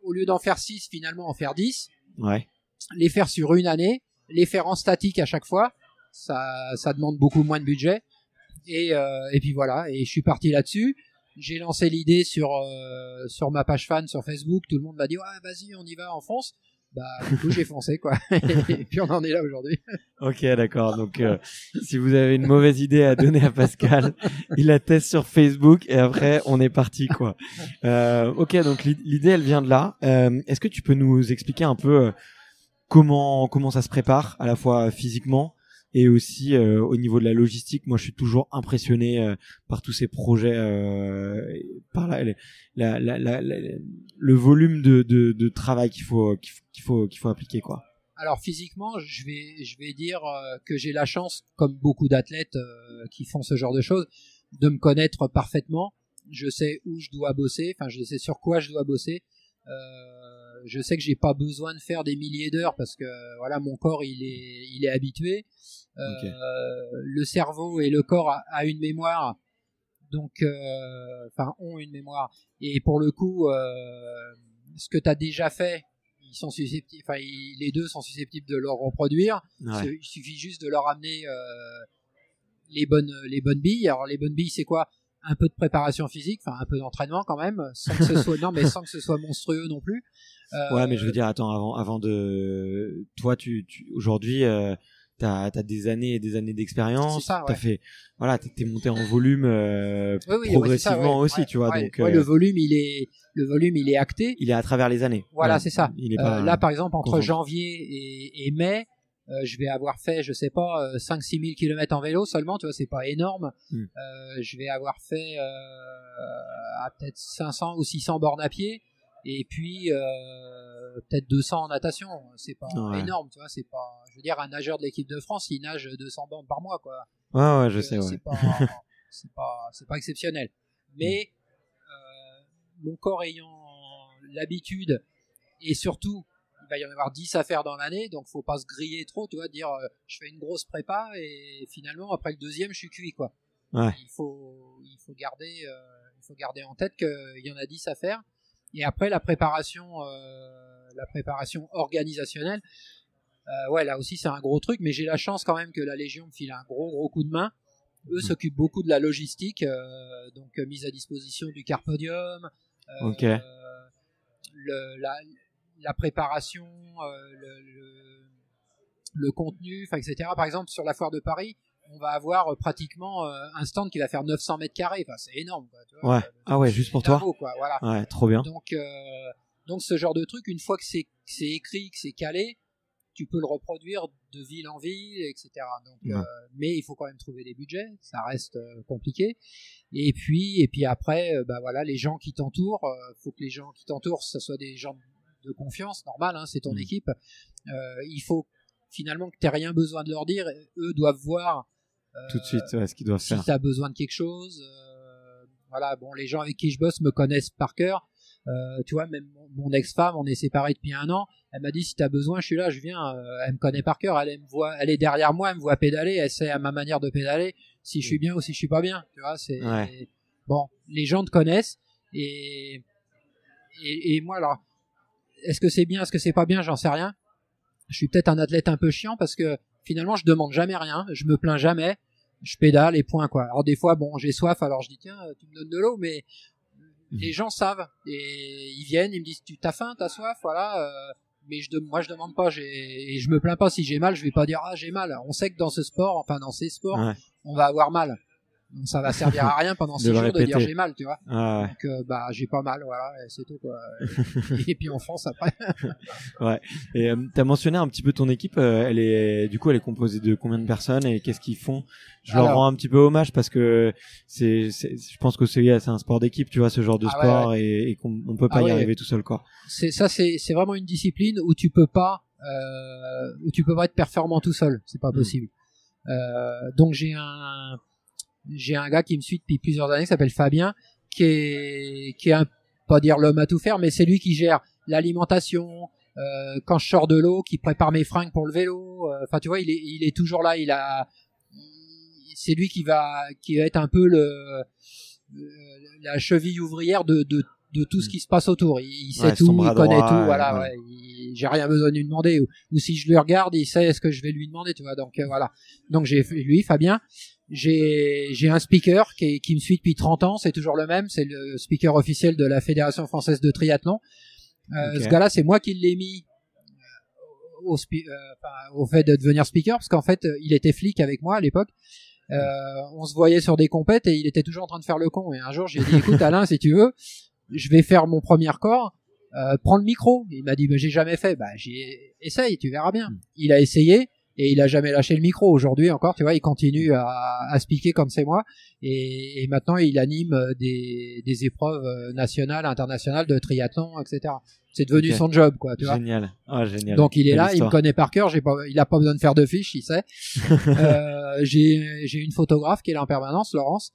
au lieu d'en faire 6 finalement en faire 10, les faire sur une année, les faire en statique à chaque fois, ça demande beaucoup moins de budget, et puis voilà, et je suis parti là-dessus. J'ai lancé l'idée sur ma page fan sur Facebook, tout le monde m'a dit ouais vas-y on y va, on fonce. Bah du coup j'ai foncé quoi, et puis on en est là aujourd'hui. Ok, d'accord. Donc si vous avez une mauvaise idée à donner à Pascal, il la teste sur Facebook et après on est parti quoi. Ok, donc l'idée elle vient de là. Est-ce que tu peux nous expliquer un peu comment ça se prépare à la fois physiquement et aussi au niveau de la logistique? Moi je suis toujours impressionné par tous ces projets, par le volume de travail qu'il faut appliquer quoi. Alors physiquement, je vais dire que j'ai la chance, comme beaucoup d'athlètes qui font ce genre de choses, de me connaître parfaitement. Je sais où je dois bosser, enfin je sais sur quoi je dois bosser. Je sais que j'ai pas besoin de faire des milliers d'heures parce que voilà, mon corps il est habitué. Okay. Le cerveau et le corps a une mémoire, donc ont une mémoire. Et pour le coup, ce que tu as déjà fait, ils sont susceptibles, les deux sont susceptibles de le reproduire. Il suffit juste de leur amener les bonnes billes. Alors les bonnes billes, c'est quoi? Un peu de préparation physique, enfin un peu d'entraînement quand même, sans que ce soit monstrueux non plus. Ouais, mais je veux dire, attends, avant de toi, tu aujourd'hui, t'as des années et des années d'expérience. T'as fait, voilà, t'es monté en volume progressivement aussi, tu vois. Donc le volume il est acté. Il est à travers les années. Voilà, c'est ça. Il est pas là, par exemple, entre janvier et mai, je vais avoir fait, je sais pas, 5-6 000 km en vélo seulement, tu vois, c'est pas énorme. Je vais avoir fait peut-être 500 ou 600 bornes à pied, et puis peut-être 200 en natation. C'est pas énorme, tu vois, c'est pas, je veux dire, un nageur de l'équipe de France, il nage 200 bornes par mois, quoi. Ouais, je sais, c'est pas exceptionnel. Mais mon corps ayant l'habitude, et surtout il va y en avoir 10 à faire dans l'année, donc faut pas se griller trop, tu vois, dire je fais une grosse prépa et finalement après le deuxième je suis cuit, quoi. Il faut garder en tête qu'il y en a 10 à faire. Et après la préparation organisationnelle, là aussi c'est un gros truc, mais j'ai la chance quand même que la Légion me file un gros coup de main. Eux s'occupent beaucoup de la logistique, donc mise à disposition du Carpodium, la préparation, le contenu, etc. Par exemple, sur la foire de Paris, on va avoir pratiquement un stand qui va faire 900 mètres carrés. Enfin, c'est énorme, quoi, tu vois. Juste pour toi. Quoi, voilà. Ouais, trop bien. Donc ce genre de truc, une fois que c'est écrit, que c'est calé, tu peux le reproduire de ville en ville, etc. Donc, mais il faut quand même trouver des budgets, ça reste compliqué. Et puis après, voilà, les gens qui t'entourent, faut que les gens qui t'entourent, ce soit des gens de confiance, normal, hein, c'est ton équipe. Il faut finalement que tu n'aies rien besoin de leur dire, eux doivent voir tout de suite ce qu'ils doivent faire. Si tu as besoin de quelque chose, voilà, bon, les gens avec qui je bosse me connaissent par cœur. Tu vois, même mon ex-femme, on est séparés depuis 1 an. Elle m'a dit si t'as besoin, je suis là, je viens. Elle me connaît par cœur. Elle me voit, elle est derrière moi, elle me voit pédaler. Elle sait à ma manière de pédaler si je suis bien ou si je suis pas bien. Tu vois, c'est bon. Les gens te connaissent et moi alors, est-ce que c'est bien, est-ce que c'est pas bien, j'en sais rien. Je suis peut-être un athlète un peu chiant parce que finalement je demande jamais rien, je me plains jamais, je pédale et point quoi. Alors des fois bon, j'ai soif, alors je dis tiens, tu me donnes de l'eau, mais les gens savent et ils viennent, ils me disent tu t'as faim, t'as soif, voilà. Mais moi je demande pas, et je me plains pas si j'ai mal, je vais pas dire ah j'ai mal. On sait que dans ce sport, enfin dans ces sports, on va avoir mal. Donc ça va servir à rien pendant 6 jours de dire j'ai mal, tu vois. Donc j'ai pas mal, voilà, et c'est tout quoi. Et puis on fonce après. Ouais. Et t'as mentionné un petit peu ton équipe, elle est composée de combien de personnes et qu'est-ce qu'ils font? Je leur rends un petit peu hommage parce que je pense que c'est un sport d'équipe, tu vois, ce genre de sport. Et qu'on peut pas y arriver tout seul quoi. C'est vraiment une discipline où tu peux pas être performant tout seul, c'est pas possible. Donc j'ai un gars qui me suit depuis plusieurs années qui s'appelle Fabien, qui est pas dire l'homme à tout faire, mais c'est lui qui gère l'alimentation, quand je sors de l'eau, qui prépare mes fringues pour le vélo. Enfin, tu vois, il est toujours là. C'est lui qui va être un peu la cheville ouvrière de tout ce qui se passe autour. Il sait tout, il connaît tout. Voilà, j'ai rien besoin de lui demander. Ou si je le regarde, il sait ce que je vais lui demander. Tu vois. Donc voilà. Donc j'ai lui, Fabien. J'ai un speaker qui me suit depuis 30 ans, c'est toujours le même, c'est le speaker officiel de la Fédération française de triathlon. Ce gars-là, c'est moi qui l'ai mis au fait de devenir speaker, parce qu'en fait, il était flic avec moi à l'époque. On se voyait sur des compètes et il était toujours en train de faire le con. Et un jour, j'ai dit, écoute Alain, si tu veux, je vais faire mon premier record, prends le micro. Il m'a dit, j'ai jamais fait. Essaye, tu verras bien. Il a essayé. Et il a jamais lâché le micro. Aujourd'hui encore, tu vois, il continue à speaker comme c'est moi. Et maintenant, il anime des épreuves nationales, internationales de triathlon, etc. C'est devenu son job, quoi, tu vois. Génial. Génial. Donc il est là, il me connaît par cœur. Il a pas besoin de faire de fiches, il sait. J'ai une photographe qui est là en permanence, Laurence.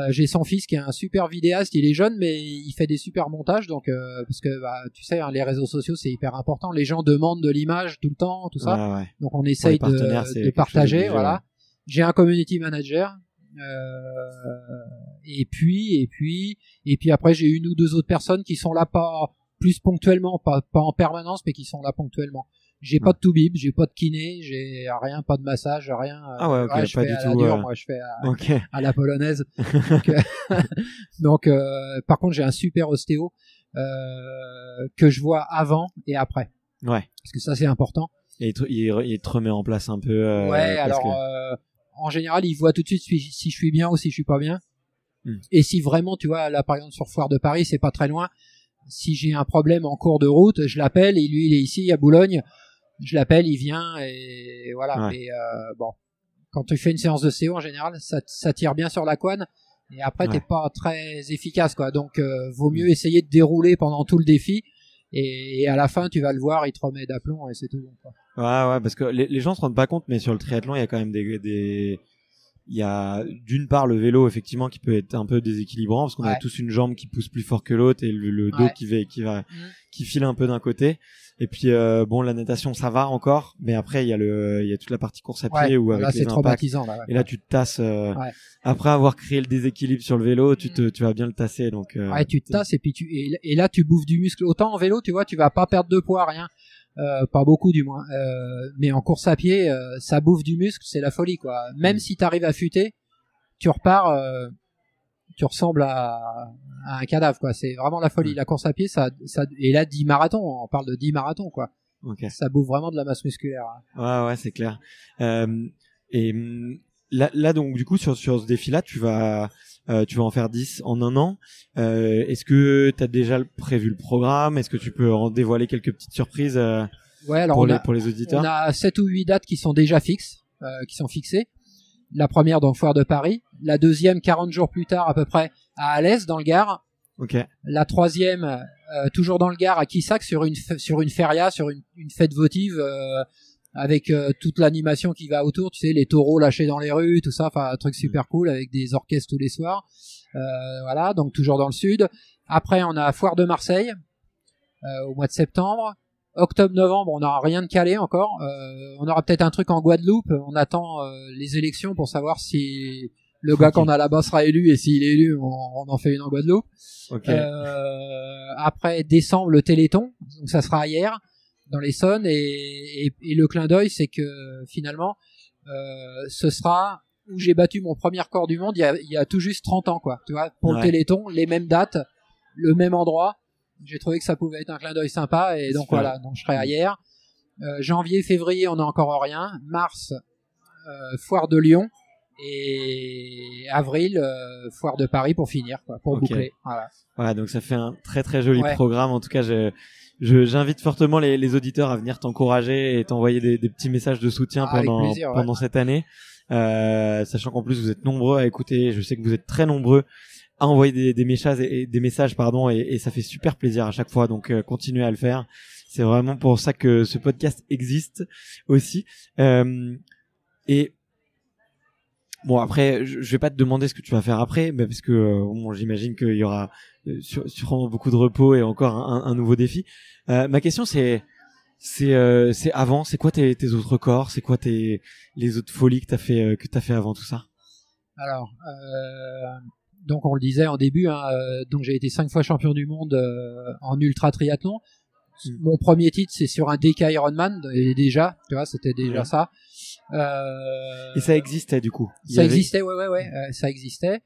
J'ai son fils qui est un super vidéaste, il est jeune mais il fait des super montages, donc parce que tu sais hein, les réseaux sociaux c'est hyper important, les gens demandent de l'image tout le temps, tout ça, donc on essaye de partager, voilà. J'ai un community manager, et puis après j'ai 1 ou 2 autres personnes qui sont là pas plus ponctuellement, pas en permanence, mais qui sont là ponctuellement. J'ai pas de toubib, j'ai pas de kiné, j'ai rien, pas de massage, rien. Je fais pas à du la tout. dure, moi je fais à la polonaise. Donc, par contre, j'ai un super ostéo que je vois avant et après. Ouais. Parce que ça c'est important. Et il te remet en place un peu. En général, il voit tout de suite si je suis bien ou si je suis pas bien. Et si vraiment, tu vois, là par exemple sur Foire de Paris, c'est pas très loin. Si j'ai un problème en cours de route, je l'appelle et lui il est ici à Boulogne. Je l'appelle, il vient et voilà. Ouais. Et bon, quand tu fais une séance de CO en général, ça tire bien sur la couenne et après t'es pas très efficace quoi. Donc vaut mieux essayer de dérouler pendant tout le défi et à la fin tu vas le voir, il te remet d'aplomb et c'est tout bon quoi. Ouais, parce que les gens se rendent pas compte, mais sur le triathlon il y a quand même il y a d'une part le vélo effectivement qui peut être un peu déséquilibrant parce qu'on a tous une jambe qui pousse plus fort que l'autre et le dos qui file un peu d'un côté. Et puis la natation ça va encore, mais après il y a toute la partie course à pied où avec là, les c'est impacts, traumatisant là. Et là tu te tasses après avoir créé le déséquilibre sur le vélo, tu vas bien le tasser donc tu te tasses et puis et là tu bouffes du muscle. Autant en vélo, tu vois, tu vas pas perdre de poids, rien. Pas beaucoup du moins, mais en course à pied ça bouffe du muscle, c'est la folie quoi. Même si t'arrives à futer, tu repars, tu ressembles à un cadavre quoi. C'est vraiment la folie. La course à pied, ça et là 10 marathons, on parle de 10 marathons quoi. Ça bouffe vraiment de la masse musculaire. Ouais, c'est clair. Et là donc du coup sur ce défi là tu vas en faire 10 en 1 an. Est-ce que t'as déjà prévu le programme? Est-ce que tu peux en dévoiler quelques petites surprises? Ouais, alors pour les auditeurs. On a 7 ou 8 dates qui sont déjà fixes, qui sont fixées. La première, donc, Foire de Paris. La deuxième, 40 jours plus tard, à peu près, à Alès, dans le Gard. Ok. La troisième, toujours dans le Gard, à Quissac, sur une feria, sur une fête votive, avec toute l'animation qui va autour, tu sais, les taureaux lâchés dans les rues, tout ça, enfin, un truc super cool, avec des orchestres tous les soirs. Voilà, donc toujours dans le sud. Après, on a Foire de Marseille, au mois de septembre. Octobre-novembre, on n'aura rien de calé encore. On aura peut-être un truc en Guadeloupe. On attend les élections pour savoir si le gars qu'on a là-bas sera élu, et s'il est élu, on en fait une en Guadeloupe. Okay. Après décembre, le Téléthon, donc ça sera hier dans l'Essonne, et le clin d'œil, c'est que finalement, ce sera où j'ai battu mon premier record du monde il y a tout juste 30 ans, quoi. Tu vois, pour le Téléthon, les mêmes dates, le même endroit. J'ai trouvé que ça pouvait être un clin d'œil sympa, et donc voilà, donc je serai à hier. Janvier, février, on n'a encore rien. Mars, Foire de Lyon, et avril, Foire de Paris pour finir, quoi, pour boucler. Voilà, donc ça fait un très très joli programme. En tout cas, j'invite fortement les auditeurs à venir t'encourager et t'envoyer des petits messages de soutien pendant cette année. Sachant qu'en plus vous êtes nombreux à écouter, je sais que vous êtes très nombreux à envoyer des messages et ça fait super plaisir à chaque fois, donc continuez à le faire. C'est vraiment pour ça que ce podcast existe aussi. Et bon, après, je vais pas te demander ce que tu vas faire après, mais parce que bon, j'imagine qu'il y aura sûrement beaucoup de repos et encore un nouveau défi. Ma question c'est avant, c'est quoi tes autres records, c'est quoi les autres folies que t'as fait avant tout ça? Alors, donc on le disait en début, hein, donc j'ai été 5 fois champion du monde en ultra triathlon. Mon premier titre, c'est sur un DK Ironman, et déjà, tu vois, c'était déjà ça. Et ça existait du coup. Ça existait, ça existait.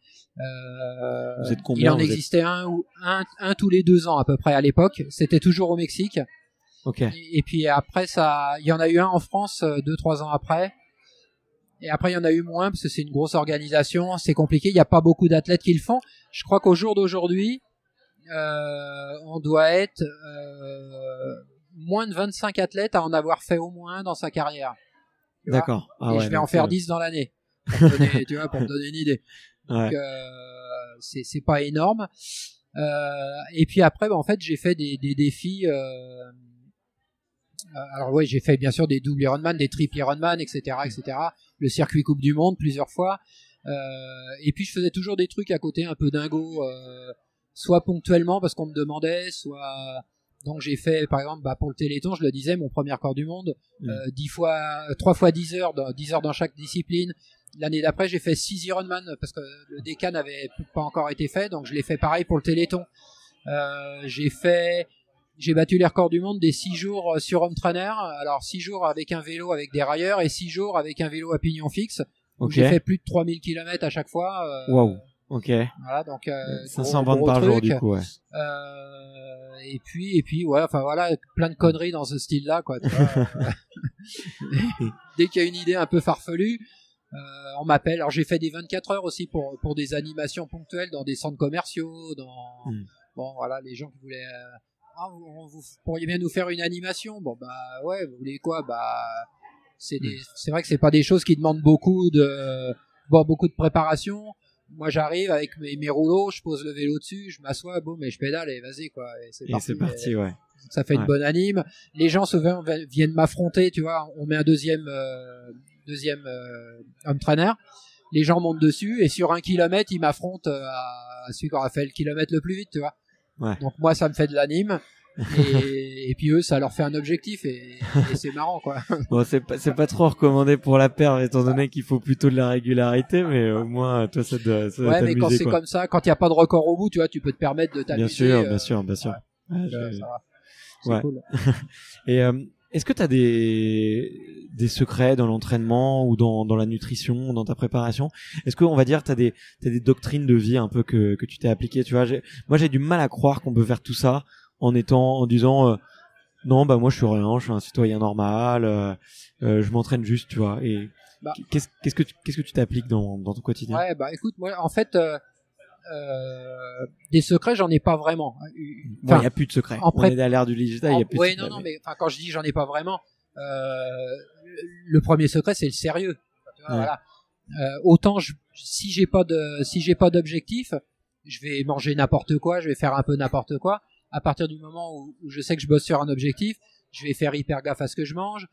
Vous êtes combien? Il en existait un tous les 2 ans à peu près à l'époque. C'était toujours au Mexique. Ok. Et puis après, il y en a eu un en France 2-3 ans après. Et après, il y en a eu moins parce que c'est une grosse organisation, c'est compliqué. Il n'y a pas beaucoup d'athlètes qui le font. Je crois qu'au jour d'aujourd'hui, on doit être moins de 25 athlètes à en avoir fait au moins dans sa carrière. D'accord. Et je vais en faire 10 dans l'année. Pour me donner une idée. Donc, c'est pas énorme. Et puis après, en fait, j'ai fait des défis. Alors j'ai fait bien sûr des doubles Ironman, des triples Ironman, etc., etc. Le circuit Coupe du Monde plusieurs fois. Et puis je faisais toujours des trucs à côté un peu dingo, soit ponctuellement parce qu'on me demandait, soit donc j'ai fait par exemple pour le Téléthon, je le disais, mon premier record du monde, 3 fois 10 heures dans chaque discipline. L'année d'après, j'ai fait 6 Ironman parce que le DK n'avait pas encore été fait, donc je l'ai fait pareil pour le Téléthon. J'ai battu les records du monde des 6 jours sur home trainer. Alors 6 jours avec un vélo avec des railleurs et 6 jours avec un vélo à pignon fixe. Donc j'ai fait plus de 3000 km à chaque fois. Waouh. Ok. Voilà, donc 500 bandes par jour du coup. Ouais. Et puis ouais, enfin voilà, plein de conneries dans ce style-là, quoi. Dès qu'il y a une idée un peu farfelue, on m'appelle. Alors j'ai fait des 24 heures aussi pour des animations ponctuelles dans des centres commerciaux, bon voilà, les gens qui voulaient vous pourriez bien nous faire une animation. Bon bah ouais, vous voulez quoi? Bah c'est vrai que c'est pas des choses qui demandent beaucoup de préparation. Moi j'arrive avec mes rouleaux, je pose le vélo dessus, je m'assois, boum, et je pédale et vas-y quoi. Et c'est parti, ouais. Ça fait une bonne anime. Les gens souvent viennent m'affronter, tu vois. On met un deuxième home trainer. Les gens montent dessus et sur 1 kilomètre, ils m'affrontent à celui qui aura fait le kilomètre le plus vite, tu vois. Ouais. Donc moi ça me fait de l'anime et puis eux ça leur fait un objectif et c'est marrant, quoi. Bon, c'est pas trop recommandé pour la perf étant donné qu'il faut plutôt de la régularité, mais au moins toi ça doit ouais, mais quand c'est comme ça, quand il y a pas de record au bout, tu vois, tu peux te permettre de t'amuser. Bien sûr. Ouais. Ça va. C'est cool. Et est-ce que tu as des secrets dans l'entraînement ou dans la nutrition, dans ta préparation? Est-ce que on va dire t'as des doctrines de vie un peu que tu t'es appliquées, tu vois? Moi j'ai du mal à croire qu'on peut faire tout ça en disant non, bah moi je suis un citoyen normal, je m'entraîne juste, tu vois. Et qu'est-ce que tu t'appliques dans ton quotidien? Ouais, bah écoute, moi en fait Des secrets, j'en ai pas vraiment. Bon, il y a plus de secrets. On est à l'ère du digital, il y a plus de secrets. Non, mais quand je dis j'en ai pas vraiment, le premier secret, c'est le sérieux. Tu vois, voilà. Autant si j'ai pas d'objectif, je vais manger n'importe quoi, je vais faire un peu n'importe quoi. À partir du moment où je sais que je bosse sur un objectif, je vais faire hyper gaffe à ce que je mange.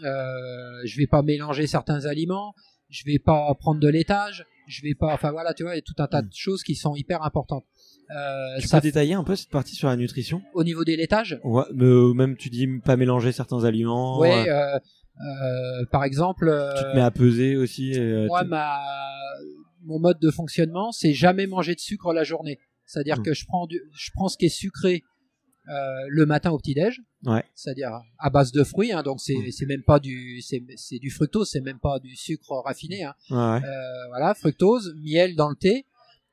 Je vais pas mélanger certains aliments, je vais pas prendre de laitage, je vais pas, enfin voilà, tu vois, il y a tout un tas de choses qui sont hyper importantes. Tu peux détailler un peu cette partie sur la nutrition? Au niveau des laitages? Ouais, même tu dis pas mélanger certains aliments. Ouais, par exemple. Tu te mets à peser aussi. Moi, mon mode de fonctionnement, c'est jamais manger de sucre la journée. C'est-à-dire que je prends ce qui est sucré le matin au petit-déj. Ouais. C'est-à-dire à base de fruits, hein, donc c'est même pas c'est du fructose, c'est même pas du sucre raffiné, hein. Ouais. Voilà, fructose, miel dans le thé,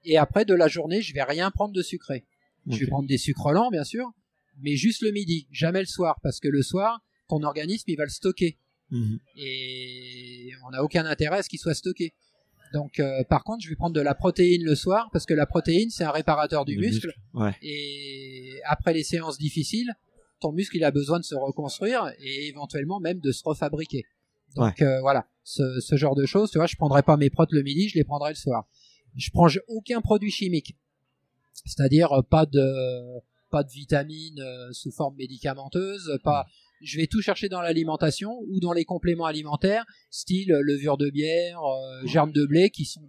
et après de la journée, je vais rien prendre de sucré. Je vais prendre des sucres lents, bien sûr, mais juste le midi, jamais le soir, parce que le soir, ton organisme, il va le stocker. Et on n'a aucun intérêt à ce qu'il soit stocké. Donc, par contre, je vais prendre de la protéine le soir, parce que la protéine, c'est un réparateur du muscle. Ouais. Et après les séances difficiles, ton muscle, il a besoin de se reconstruire et éventuellement même de se refabriquer. Donc, voilà, ce genre de choses, tu vois, je prendrai pas mes protes le midi, je les prendrai le soir. Je prends aucun produit chimique. C'est-à-dire pas de vitamines sous forme médicamenteuse, je vais tout chercher dans l'alimentation ou dans les compléments alimentaires, style levure de bière, germes de blé, qui sont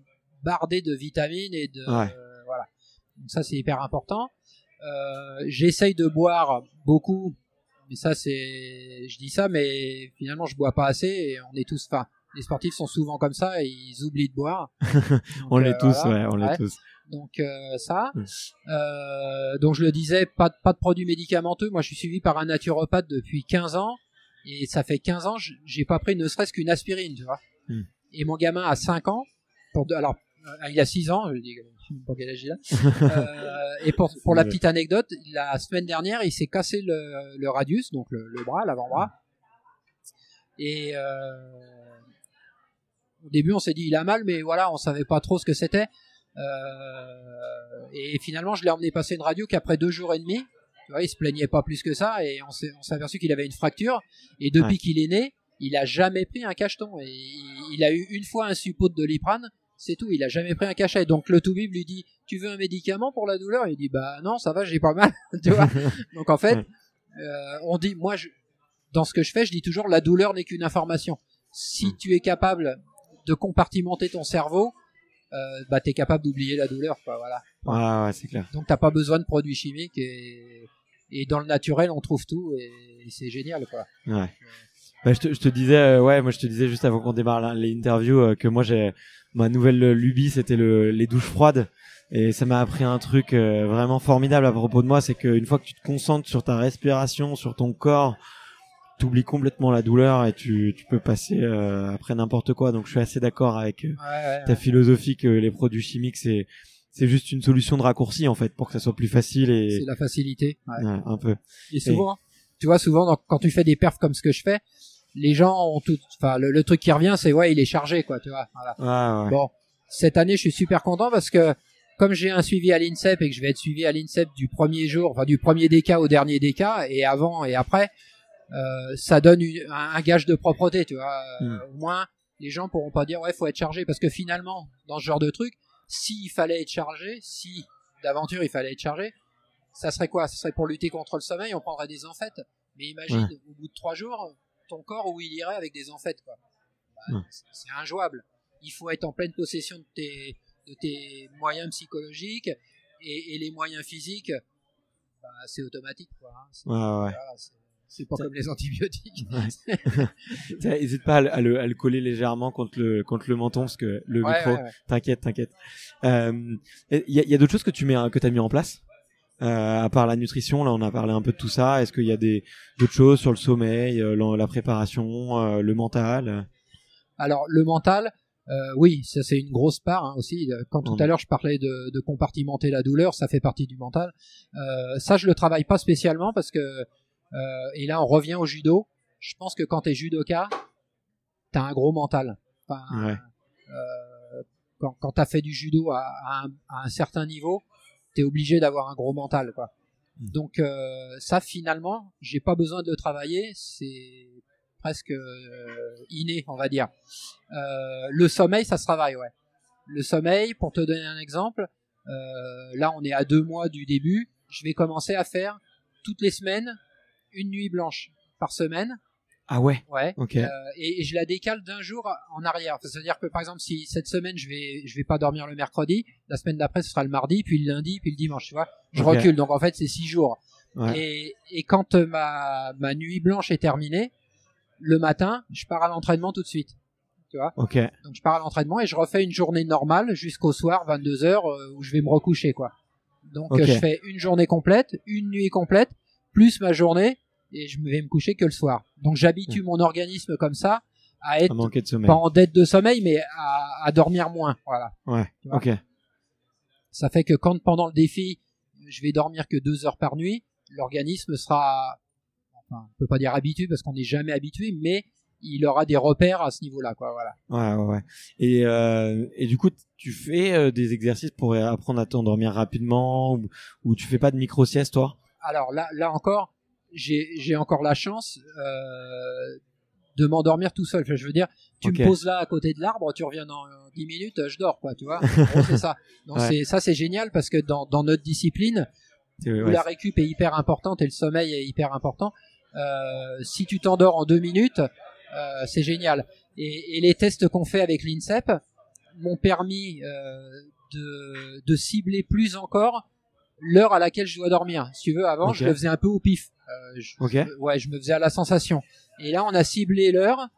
bardés de vitamines et de voilà. Donc ça, c'est hyper important. J'essaye de boire beaucoup, mais ça je dis ça, mais finalement je bois pas assez et on est tous, enfin, les sportifs sont souvent comme ça et ils oublient de boire. Donc, on l'est tous, voilà, on l'est tous. Donc ça. Donc je le disais, pas de produits médicamenteux. Moi, je suis suivi par un naturopathe depuis 15 ans et ça fait 15 ans, j'ai pas pris ne serait-ce qu'une aspirine, tu vois. Et mon gamin a 5 ans. Il a 6 ans, je dis pas quel âge il a. Et pour la petite anecdote, la semaine dernière, il s'est cassé le radius, donc le bras, l'avant-bras. Et au début, on s'est dit il a mal, mais voilà, on savait pas trop ce que c'était. Et finalement, je l'ai emmené passer une radio qu'après 2 jours et demi, tu vois, il se plaignait pas plus que ça, et on s'est aperçu qu'il avait une fracture. Et depuis qu'il est né, il a jamais pris un cacheton. Et il a eu une fois un suppôt de Doliprane. C'est tout, il a jamais pris un cachet. Donc le toubib lui dit, tu veux un médicament pour la douleur? Il dit, bah non, ça va, j'ai pas mal. Tu vois. Donc en fait, on dit, moi, dans ce que je fais, je dis toujours, la douleur n'est qu'une information. Si tu es capable de compartimenter ton cerveau, bah t'es capable d'oublier la douleur, quoi. Voilà. Ouais, c'est clair. Donc t'as pas besoin de produits chimiques et dans le naturel, on trouve tout et c'est génial, quoi. Ouais. Bah, je te disais, moi je te disais juste avant qu'on démarre l'interview que moi ma nouvelle lubie, c'était les douches froides, et ça m'a appris un truc vraiment formidable à propos de moi, c'est qu'une fois que tu te concentres sur ta respiration, sur ton corps, t'oublies complètement la douleur et tu peux passer après n'importe quoi. Donc je suis assez d'accord avec ta philosophie que les produits chimiques, c'est juste une solution de raccourci en fait pour que ça soit plus facile. Et c'est la facilité. Ouais, un peu. Et souvent, tu vois, quand tu fais des perfs comme ce que je fais, les gens ont le truc qui revient, c'est il est chargé, quoi, tu vois. Voilà. Ouais. Bon, cette année, je suis super content parce que comme j'ai un suivi à l'INSEP et que je vais être suivi à l'INSEP du premier jour, enfin du premier DK au dernier DK, et avant et après, ça donne un gage de propreté, tu vois. Au moins, les gens pourront pas dire faut être chargé, parce que finalement, dans ce genre de truc, s'il fallait être chargé, si d'aventure il fallait être chargé, ça serait quoi? Ça serait pour lutter contre le sommeil, on prendrait des amphètes. Mais imagine, au bout de 3 jours, ton corps où il irait avec des amphètes, quoi. C'est injouable. Il faut être en pleine possession de tes moyens psychologiques et les moyens physiques, c'est automatique, quoi. C'est pas comme les antibiotiques. N'hésite pas à le coller légèrement contre le menton, parce que le micro. T'inquiète. Il y a d'autres choses que t'as mis en place, à part la nutrition. Là, on a parlé un peu de tout ça. Est-ce qu'il y a d'autres choses sur le sommeil, la préparation, le mental? Alors le mental, oui, ça c'est une grosse part, hein, aussi. Quand tout à l'heure je parlais de compartimenter la douleur, ça fait partie du mental. Ça, je le travaille pas spécialement parce que et là on revient au judo. Je pense que quand t'es judoka, t'as un gros mental. quand t'as fait du judo à un certain niveau, t'es obligé d'avoir un gros mental, quoi. Donc ça, finalement, j'ai pas besoin de le travailler, c'est presque inné, on va dire. Le sommeil, ça se travaille, ouais. Le sommeil, pour te donner un exemple, là on est à 2 mois du début, je vais commencer à faire toutes les semaines une nuit blanche par semaine. Ah ouais. Ouais. Ok. Et je la décale d'un jour en arrière. C'est-à-dire que par exemple, si cette semaine je vais pas dormir le mercredi, la semaine d'après ce sera le mardi, puis le lundi, puis le dimanche. Tu vois, je recule. Donc en fait, c'est 6 jours. Ouais. Et quand ma nuit blanche est terminée, le matin, je pars à l'entraînement tout de suite. Tu vois. Ok. Donc je pars à l'entraînement et je refais une journée normale jusqu'au soir 22h où je vais me recoucher, quoi. Donc je fais une journée complète, une nuit complète, plus ma journée, et je vais me coucher que le soir. Donc j'habitue mon organisme comme ça à être pas en dette de sommeil, mais à dormir moins. Voilà. Ouais. Ok. Ça fait que quand pendant le défi, je vais dormir que 2 heures par nuit, l'organisme sera, enfin, on peut pas dire habitué parce qu'on n'est jamais habitué, mais il aura des repères à ce niveau-là, quoi. Voilà. Ouais. Et du coup, tu fais des exercices pour apprendre à t'endormir rapidement, ou tu fais pas de micro-sieste, toi? Alors là encore, j'ai encore la chance de m'endormir tout seul. Je veux dire, tu me poses là à côté de l'arbre, tu reviens dans 10 minutes, je dors, quoi, tu vois. C'est ça. Donc c'est génial parce que dans notre discipline, où la récup est hyper importante et le sommeil est hyper important, si tu t'endors en 2 minutes, c'est génial. Et les tests qu'on fait avec l'INSEP m'ont permis de cibler plus encore l'heure à laquelle je dois dormir. Si tu veux, avant, je le faisais un peu au pif. Je me faisais à la sensation. Et là, on a ciblé l'heure,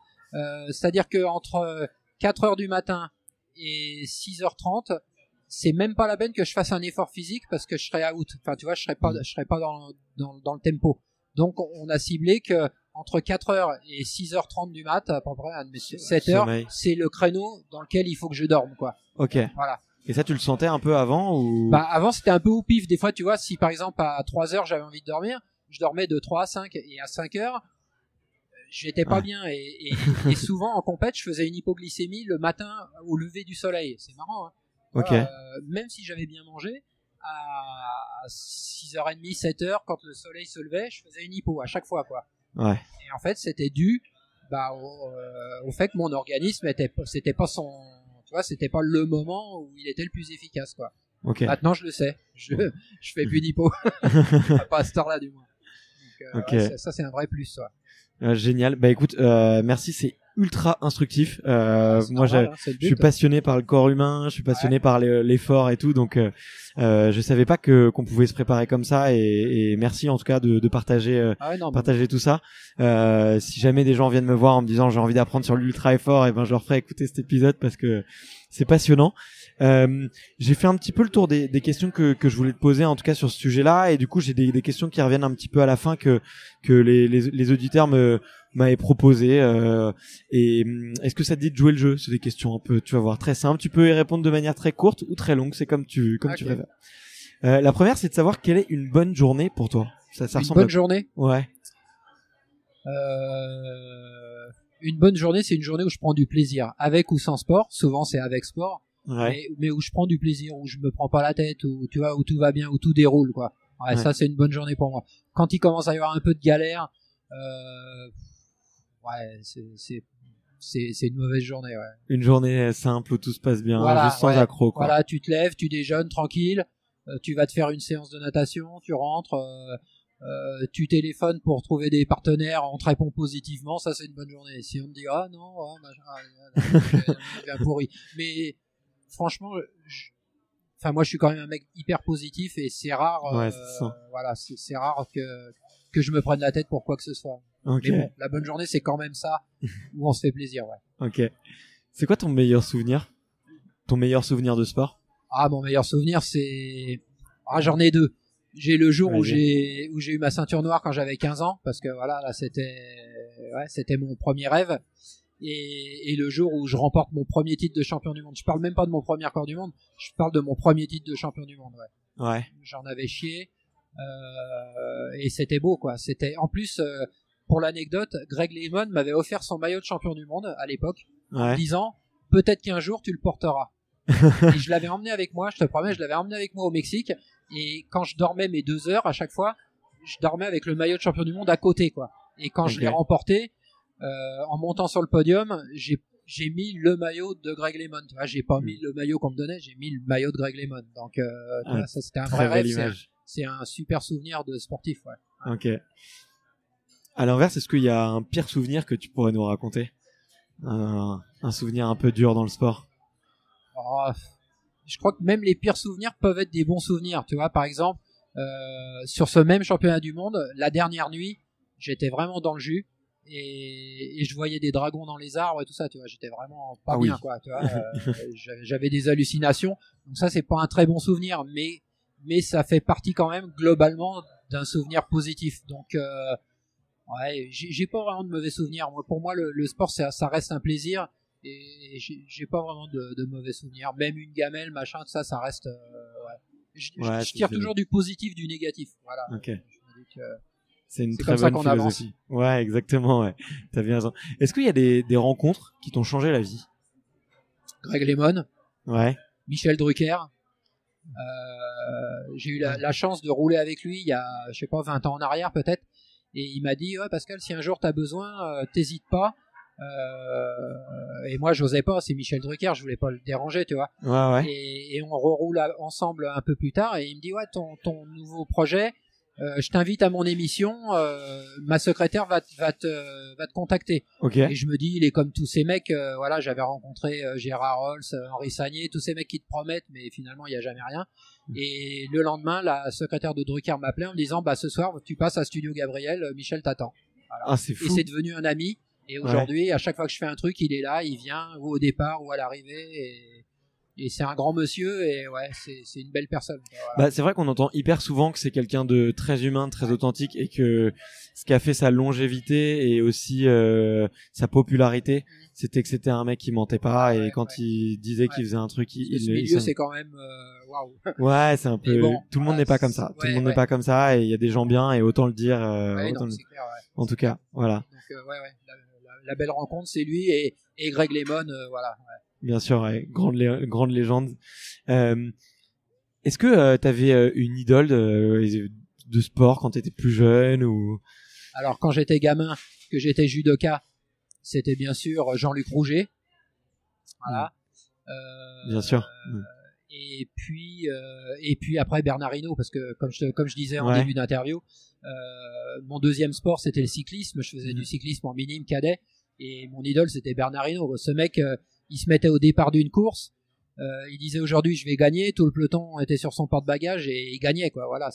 c'est-à-dire que entre 4h du matin et 6h30, c'est même pas la peine que je fasse un effort physique parce que je serais out. Enfin, tu vois, je serais pas dans le tempo. Donc, on a ciblé que entre 4h et 6h30 du mat, à peu près 7h, c'est le créneau dans lequel il faut que je dorme, quoi. Ok. Voilà. Et ça, tu le sentais un peu avant ou? Bah, avant, c'était un peu au pif. Des fois, tu vois, si par exemple à 3h j'avais envie de dormir, je dormais de 3 à 5 et à 5h, j'étais pas bien. Et souvent en compète, je faisais une hypoglycémie le matin au lever du soleil. C'est marrant, hein. Ok. Même si j'avais bien mangé, à 6h30, 7h, quand le soleil se levait, je faisais une hypo à chaque fois, quoi. Ouais. Et en fait, c'était dû au fait que mon organisme c'était pas le moment où il était le plus efficace, quoi. Okay. Maintenant, je le sais. Je fais plus d'hypo. Pas à cette heure-là, du moins. Donc, ça, c'est un vrai plus, ça. Génial. Bah écoute, merci, c'est ultra instructif. Moi, normal, je suis passionné par le corps humain, je suis passionné par l'effort et tout, donc je savais pas qu'on pouvait se préparer comme ça, et merci en tout cas de partager partager tout ça. Si jamais des gens viennent me voir en me disant j'ai envie d'apprendre sur l'ultra effort, et ben je leur ferai écouter cet épisode parce que c'est passionnant. J'ai fait un petit peu le tour des questions que je voulais te poser, en tout cas sur ce sujet-là, et du coup j'ai des questions qui reviennent un petit peu à la fin que les auditeurs m'avaient proposé. Et est-ce que ça te dit de jouer le jeu? C'est des questions un peu, tu vas voir, très simples. Tu peux y répondre de manière très courte ou très longue, c'est comme tu préfères. La première, c'est de savoir quelle est une bonne journée pour toi. Ça une bonne journée? Ouais. Une bonne journée, c'est une journée où je prends du plaisir, avec ou sans sport. Souvent, c'est avec sport. Mais où je prends du plaisir, où je me prends pas la tête, où tu vois, où tout va bien, où tout déroule, quoi. Ça, c'est une bonne journée pour moi. Quand il commence à y avoir un peu de galère, c'est une mauvaise journée, ouais. Une journée simple où tout se passe bien, voilà, juste sans accroc, quoi. Voilà, tu te lèves, tu déjeunes tranquille, tu vas te faire une séance de natation, tu rentres, tu téléphones pour trouver des partenaires, on te répond positivement, ça c'est une bonne journée. Si on te dit bien pourri. Mais franchement, moi je suis quand même un mec hyper positif et c'est rare. C'est rare que je me prenne la tête pour quoi que ce soit. Okay. Mais bon, la bonne journée c'est quand même ça où on se fait plaisir, ouais. Ok. C'est quoi ton meilleur souvenir? Ton meilleur souvenir de sport? Mon meilleur souvenir c'est j'en ai deux. J'ai le jour où j'ai eu ma ceinture noire quand j'avais 15 ans, parce que voilà, là c'était mon premier rêve, et le jour où je remporte mon premier titre de champion du monde. Je parle même pas de mon premier record du monde, je parle de mon premier titre de champion du monde. Ouais. J'en avais chié, et c'était beau, quoi. C'était en plus, pour l'anecdote, Greg Lehman m'avait offert son maillot de champion du monde à l'époque, en me disant peut-être qu'un jour tu le porteras. Et je l'avais emmené avec moi, je te promets, je l'avais emmené avec moi au Mexique. Et quand je dormais mes 2 heures, à chaque fois, je dormais avec le maillot de champion du monde à côté, quoi. Et quand je l'ai remporté, en montant sur le podium, j'ai mis le maillot de Greg LeMond. Tu vois, j'ai pas mis le maillot qu'on me donnait, j'ai mis le maillot de Greg LeMond. Donc, ça, c'était un vrai rêve. C'est un super souvenir de sportif, ouais. Ok. À l'inverse, est-ce qu'il y a un pire souvenir que tu pourrais nous raconter? Un souvenir un peu dur dans le sport? Je crois que même les pires souvenirs peuvent être des bons souvenirs. Tu vois, par exemple, sur ce même championnat du monde, la dernière nuit, j'étais vraiment dans le jus et je voyais des dragons dans les arbres et tout ça. Tu vois, j'étais vraiment pas bien, quoi. Tu vois, j'avais des hallucinations. Donc ça, c'est pas un très bon souvenir, mais ça fait partie quand même globalement d'un souvenir positif. Donc ouais, j'ai pas vraiment de mauvais souvenirs. Moi, pour moi, le sport, ça reste un plaisir. Et j'ai pas vraiment de mauvais souvenirs. Même une gamelle, machin, tout ça, ça reste. Ouais. Je tire toujours du positif, du négatif. Voilà. Okay. Je me dis que c'est une très bonne philosophie. Ouais, exactement. Ouais. T'as bien raison. Est-ce qu'il y a des rencontres qui t'ont changé la vie? Greg LeMond. Ouais. Michel Drucker. J'ai eu la chance de rouler avec lui il y a, je sais pas, 20 ans en arrière peut-être. Et il m'a dit, ouais, Pascal, si un jour t'as besoin, t'hésites pas. Et moi j'osais pas, c'est Michel Drucker, je voulais pas le déranger, tu vois. Ouais. Et on reroule ensemble un peu plus tard et il me dit, ouais, ton nouveau projet, je t'invite à mon émission, ma secrétaire va te contacter. Okay. Et je me dis, il est comme tous ces mecs, voilà, j'avais rencontré Gérard Rolls, Henri Sagné, tous ces mecs qui te promettent mais finalement il y a jamais rien. Et le lendemain, la secrétaire de Drucker m'appelait en me disant, bah ce soir tu passes à Studio Gabriel, Michel t'attend. Voilà. Ah, c'est fou. Et c'est devenu un ami. Et aujourd'hui, à chaque fois que je fais un truc, il est là, il vient ou au départ ou à l'arrivée. Et c'est un grand monsieur et ouais, c'est une belle personne. Voilà. Bah, c'est vrai qu'on entend hyper souvent que c'est quelqu'un de très humain, de très authentique et que ce qui a fait sa longévité et aussi sa popularité, c'était que c'était un mec qui mentait pas et quand il disait qu'il faisait un truc, ce milieu, c'est quand même waouh. Ouais, c'est un peu. Bon, tout le monde n'est pas comme ça. Tout le monde n'est pas comme ça et il y a des gens bien et autant le dire. C'est clair, en tout cas, voilà. Donc la belle rencontre, c'est lui et Greg LeMond, voilà. Ouais. Bien sûr, ouais, grande légende. Est-ce que t'avais une idole de sport quand t'étais plus jeune ou? Alors quand j'étais gamin, que j'étais judoka, c'était bien sûr Jean-Luc Rouget. Voilà. Bien sûr. Et puis après Bernard Hinault, parce que comme je disais en début d'interview, mon deuxième sport c'était le cyclisme. Je faisais du cyclisme en minime cadet et mon idole c'était Bernard Hinault. Ce mec, il se mettait au départ d'une course, il disait aujourd'hui je vais gagner, tout le peloton était sur son porte-bagages et il gagnait, quoi. Voilà,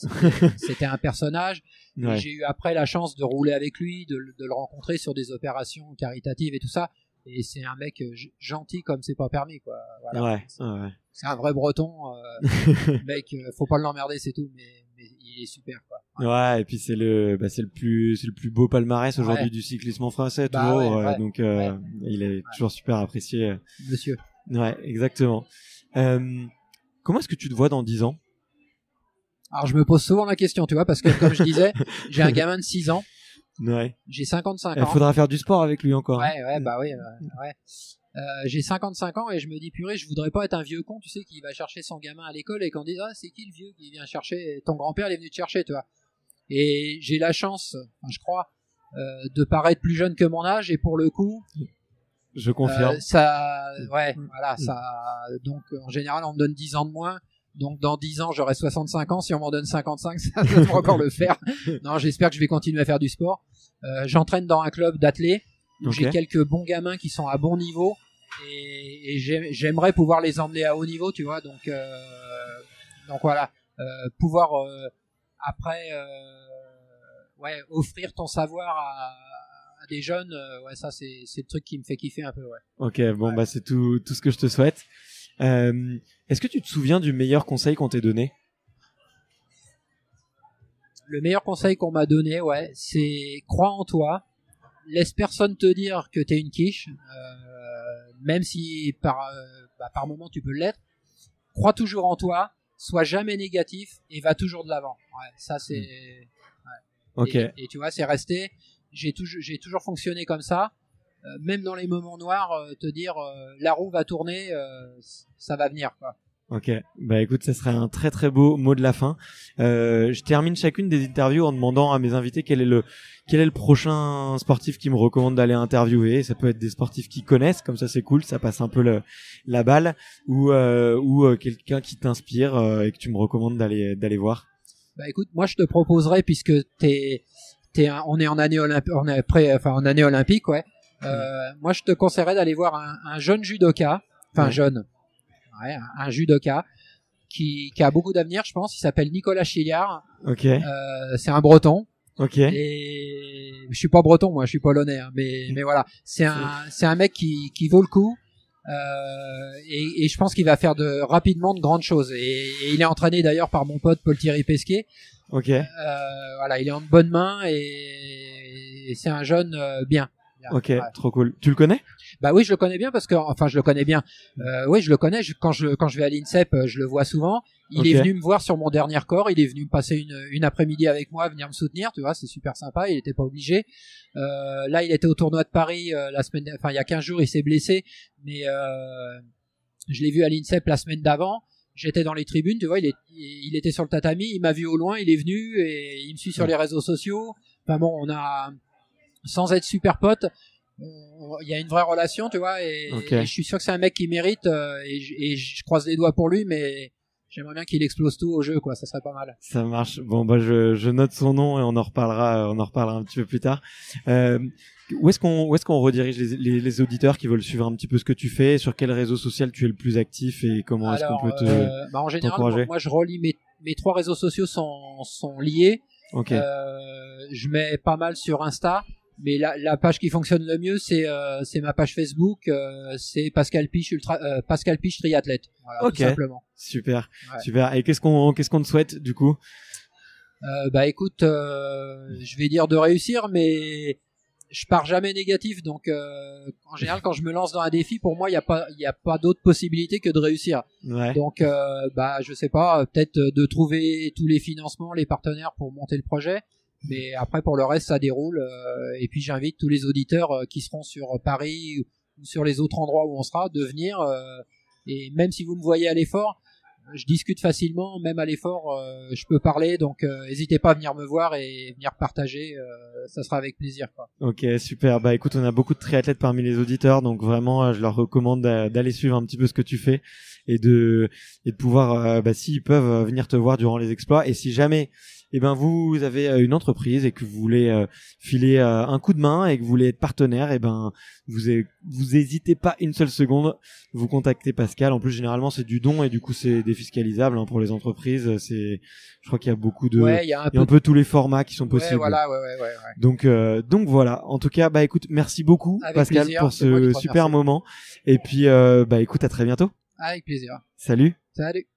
c'était un personnage. Et j'ai eu après la chance de rouler avec lui, de le rencontrer sur des opérations caritatives et tout ça. Et c'est un mec gentil comme c'est pas permis, quoi. Voilà. C'est un vrai breton, mec, faut pas l'emmerder, c'est tout, mais il est super, quoi. Ouais, et puis c'est le plus beau palmarès aujourd'hui du cyclisme français, toujours. Donc il est toujours super apprécié. Monsieur. Ouais, exactement. Comment est-ce que tu te vois dans 10 ans? Alors je me pose souvent la question, tu vois, parce que comme je disais, j'ai un gamin de 6 ans. Ouais. J'ai 55 ans. Il faudra faire du sport avec lui encore. Ouais. J'ai 55 ans et je me dis, purée, je voudrais pas être un vieux con, tu sais, qui va chercher son gamin à l'école et qu'on dit, ah, c'est qui le vieux qui vient chercher? Ton grand-père, il est venu te chercher, tu vois. Et j'ai la chance, je crois, de paraître plus jeune que mon âge et pour le coup, je confirme. Donc en général, on me donne 10 ans de moins. Donc dans 10 ans, j'aurai 65 ans. Si on m'en donne 55, ça devrait encore le faire. Non, j'espère que je vais continuer à faire du sport. J'entraîne dans un club d'athlètes où j'ai quelques bons gamins qui sont à bon niveau et j'aimerais pouvoir les emmener à haut niveau, tu vois. Donc voilà, pouvoir après offrir ton savoir à des jeunes, ça c'est le truc qui me fait kiffer un peu, Ok, bon bah c'est tout ce que je te souhaite. Est-ce que tu te souviens du meilleur conseil qu'on t'ait donné? Le meilleur conseil qu'on m'a donné, c'est crois en toi, laisse personne te dire que t'es une quiche, même si par moment tu peux l'être. Crois toujours en toi, sois jamais négatif et va toujours de l'avant. Ça c'est. Ok. Et tu vois, c'est resté. J'ai toujours fonctionné comme ça. même dans les moments noirs, te dire la roue va tourner, ça va venir, quoi. Ok, bah écoute, ça serait un très très beau mot de la fin. Je termine chacune des interviews en demandant à mes invités quel est le prochain sportif qui me recommande d'aller interviewer. Ça peut être des sportifs qui connaissent, comme ça c'est cool, ça passe un peu la balle, ou quelqu'un qui t'inspire et que tu me recommandes d'aller voir. Bah écoute, moi je te proposerais, puisque on est en année olympique, ouais. Moi je te conseillerais d'aller voir un jeune judoka, jeune. Ouais, un judoka qui a beaucoup d'avenir, je pense. Il s'appelle Nicolas Chiliard. Ok. C'est un Breton. Ok. Et je suis pas breton, moi, je suis polonais, hein, mais voilà, c'est un mec qui vaut le coup. Et je pense qu'il va faire rapidement de grandes choses. Et il est entraîné d'ailleurs par mon pote Paul-Thierry Pesquet. Ok. Voilà, il est en bonne main et c'est un jeune bien. Ok, ouais. Trop cool. Tu le connais ? Bah oui, je le connais bien parce que, je le connais bien. Oui, je le connais. Quand je vais à l'INSEP, je le vois souvent. Il est venu me voir sur mon dernier corps. Il est venu me passer une après-midi avec moi, venir me soutenir. Tu vois, c'est super sympa. Il était pas obligé. Là, il était au tournoi de Paris il y a 15 jours, il s'est blessé. Mais je l'ai vu à l'INSEP la semaine d'avant. J'étais dans les tribunes, tu vois. Il était sur le tatami. Il m'a vu au loin. Il est venu et il me suit sur les réseaux sociaux. Enfin bon, on a, sans être super potes, il y a une vraie relation, tu vois, et je suis sûr que c'est un mec qui mérite, et je croise les doigts pour lui, mais j'aimerais bien qu'il explose tout au jeu, quoi. Ça serait pas mal. Ça marche. Bon, bah je note son nom et on en reparlera un petit peu plus tard. Où est-ce qu'on redirige les auditeurs qui veulent suivre un petit peu ce que tu fais? Sur quel réseau social tu es le plus actif et comment est-ce qu'on peut en général, moi je relie mes 3 réseaux sociaux sont liés. Okay. Je mets pas mal sur Insta. Mais la page qui fonctionne le mieux, c'est ma page Facebook, c'est Pascal Piche triathlète. Voilà, tout simplement. Super, ouais. Super. Et qu'est-ce qu'on te souhaite du coup? Bah écoute, je vais dire de réussir, mais je pars jamais négatif, donc en général quand je me lance dans un défi, pour moi il y a pas d'autre possibilité que de réussir. Ouais. Donc je sais pas, peut-être de trouver tous les financements, les partenaires pour monter le projet. Mais après, pour le reste, ça déroule. Et puis, j'invite tous les auditeurs qui seront sur Paris ou sur les autres endroits où on sera de venir. Et même si vous me voyez à l'effort, je discute facilement. Même à l'effort, je peux parler. Donc, n'hésitez pas à venir me voir et venir partager. Ça sera avec plaisir, quoi. Ok, super. Bah écoute, on a beaucoup de triathlètes parmi les auditeurs. Donc vraiment, je leur recommande d'aller suivre un petit peu ce que tu fais et de pouvoir, s'ils peuvent, venir te voir durant les exploits. Et si jamais vous avez une entreprise et que vous voulez filer un coup de main et que vous voulez être partenaire, vous hésitez pas une seule seconde, vous contactez Pascal. En plus, généralement, c'est du don et du coup, c'est défiscalisable pour les entreprises. Je crois qu'il y a beaucoup de, il y a un peu tous les formats qui sont possibles. Voilà, ouais. Donc voilà. En tout cas, écoute, merci beaucoup avec Pascal plaisir, pour ce super moment. Et puis, écoute, à très bientôt. Avec plaisir. Salut. Salut.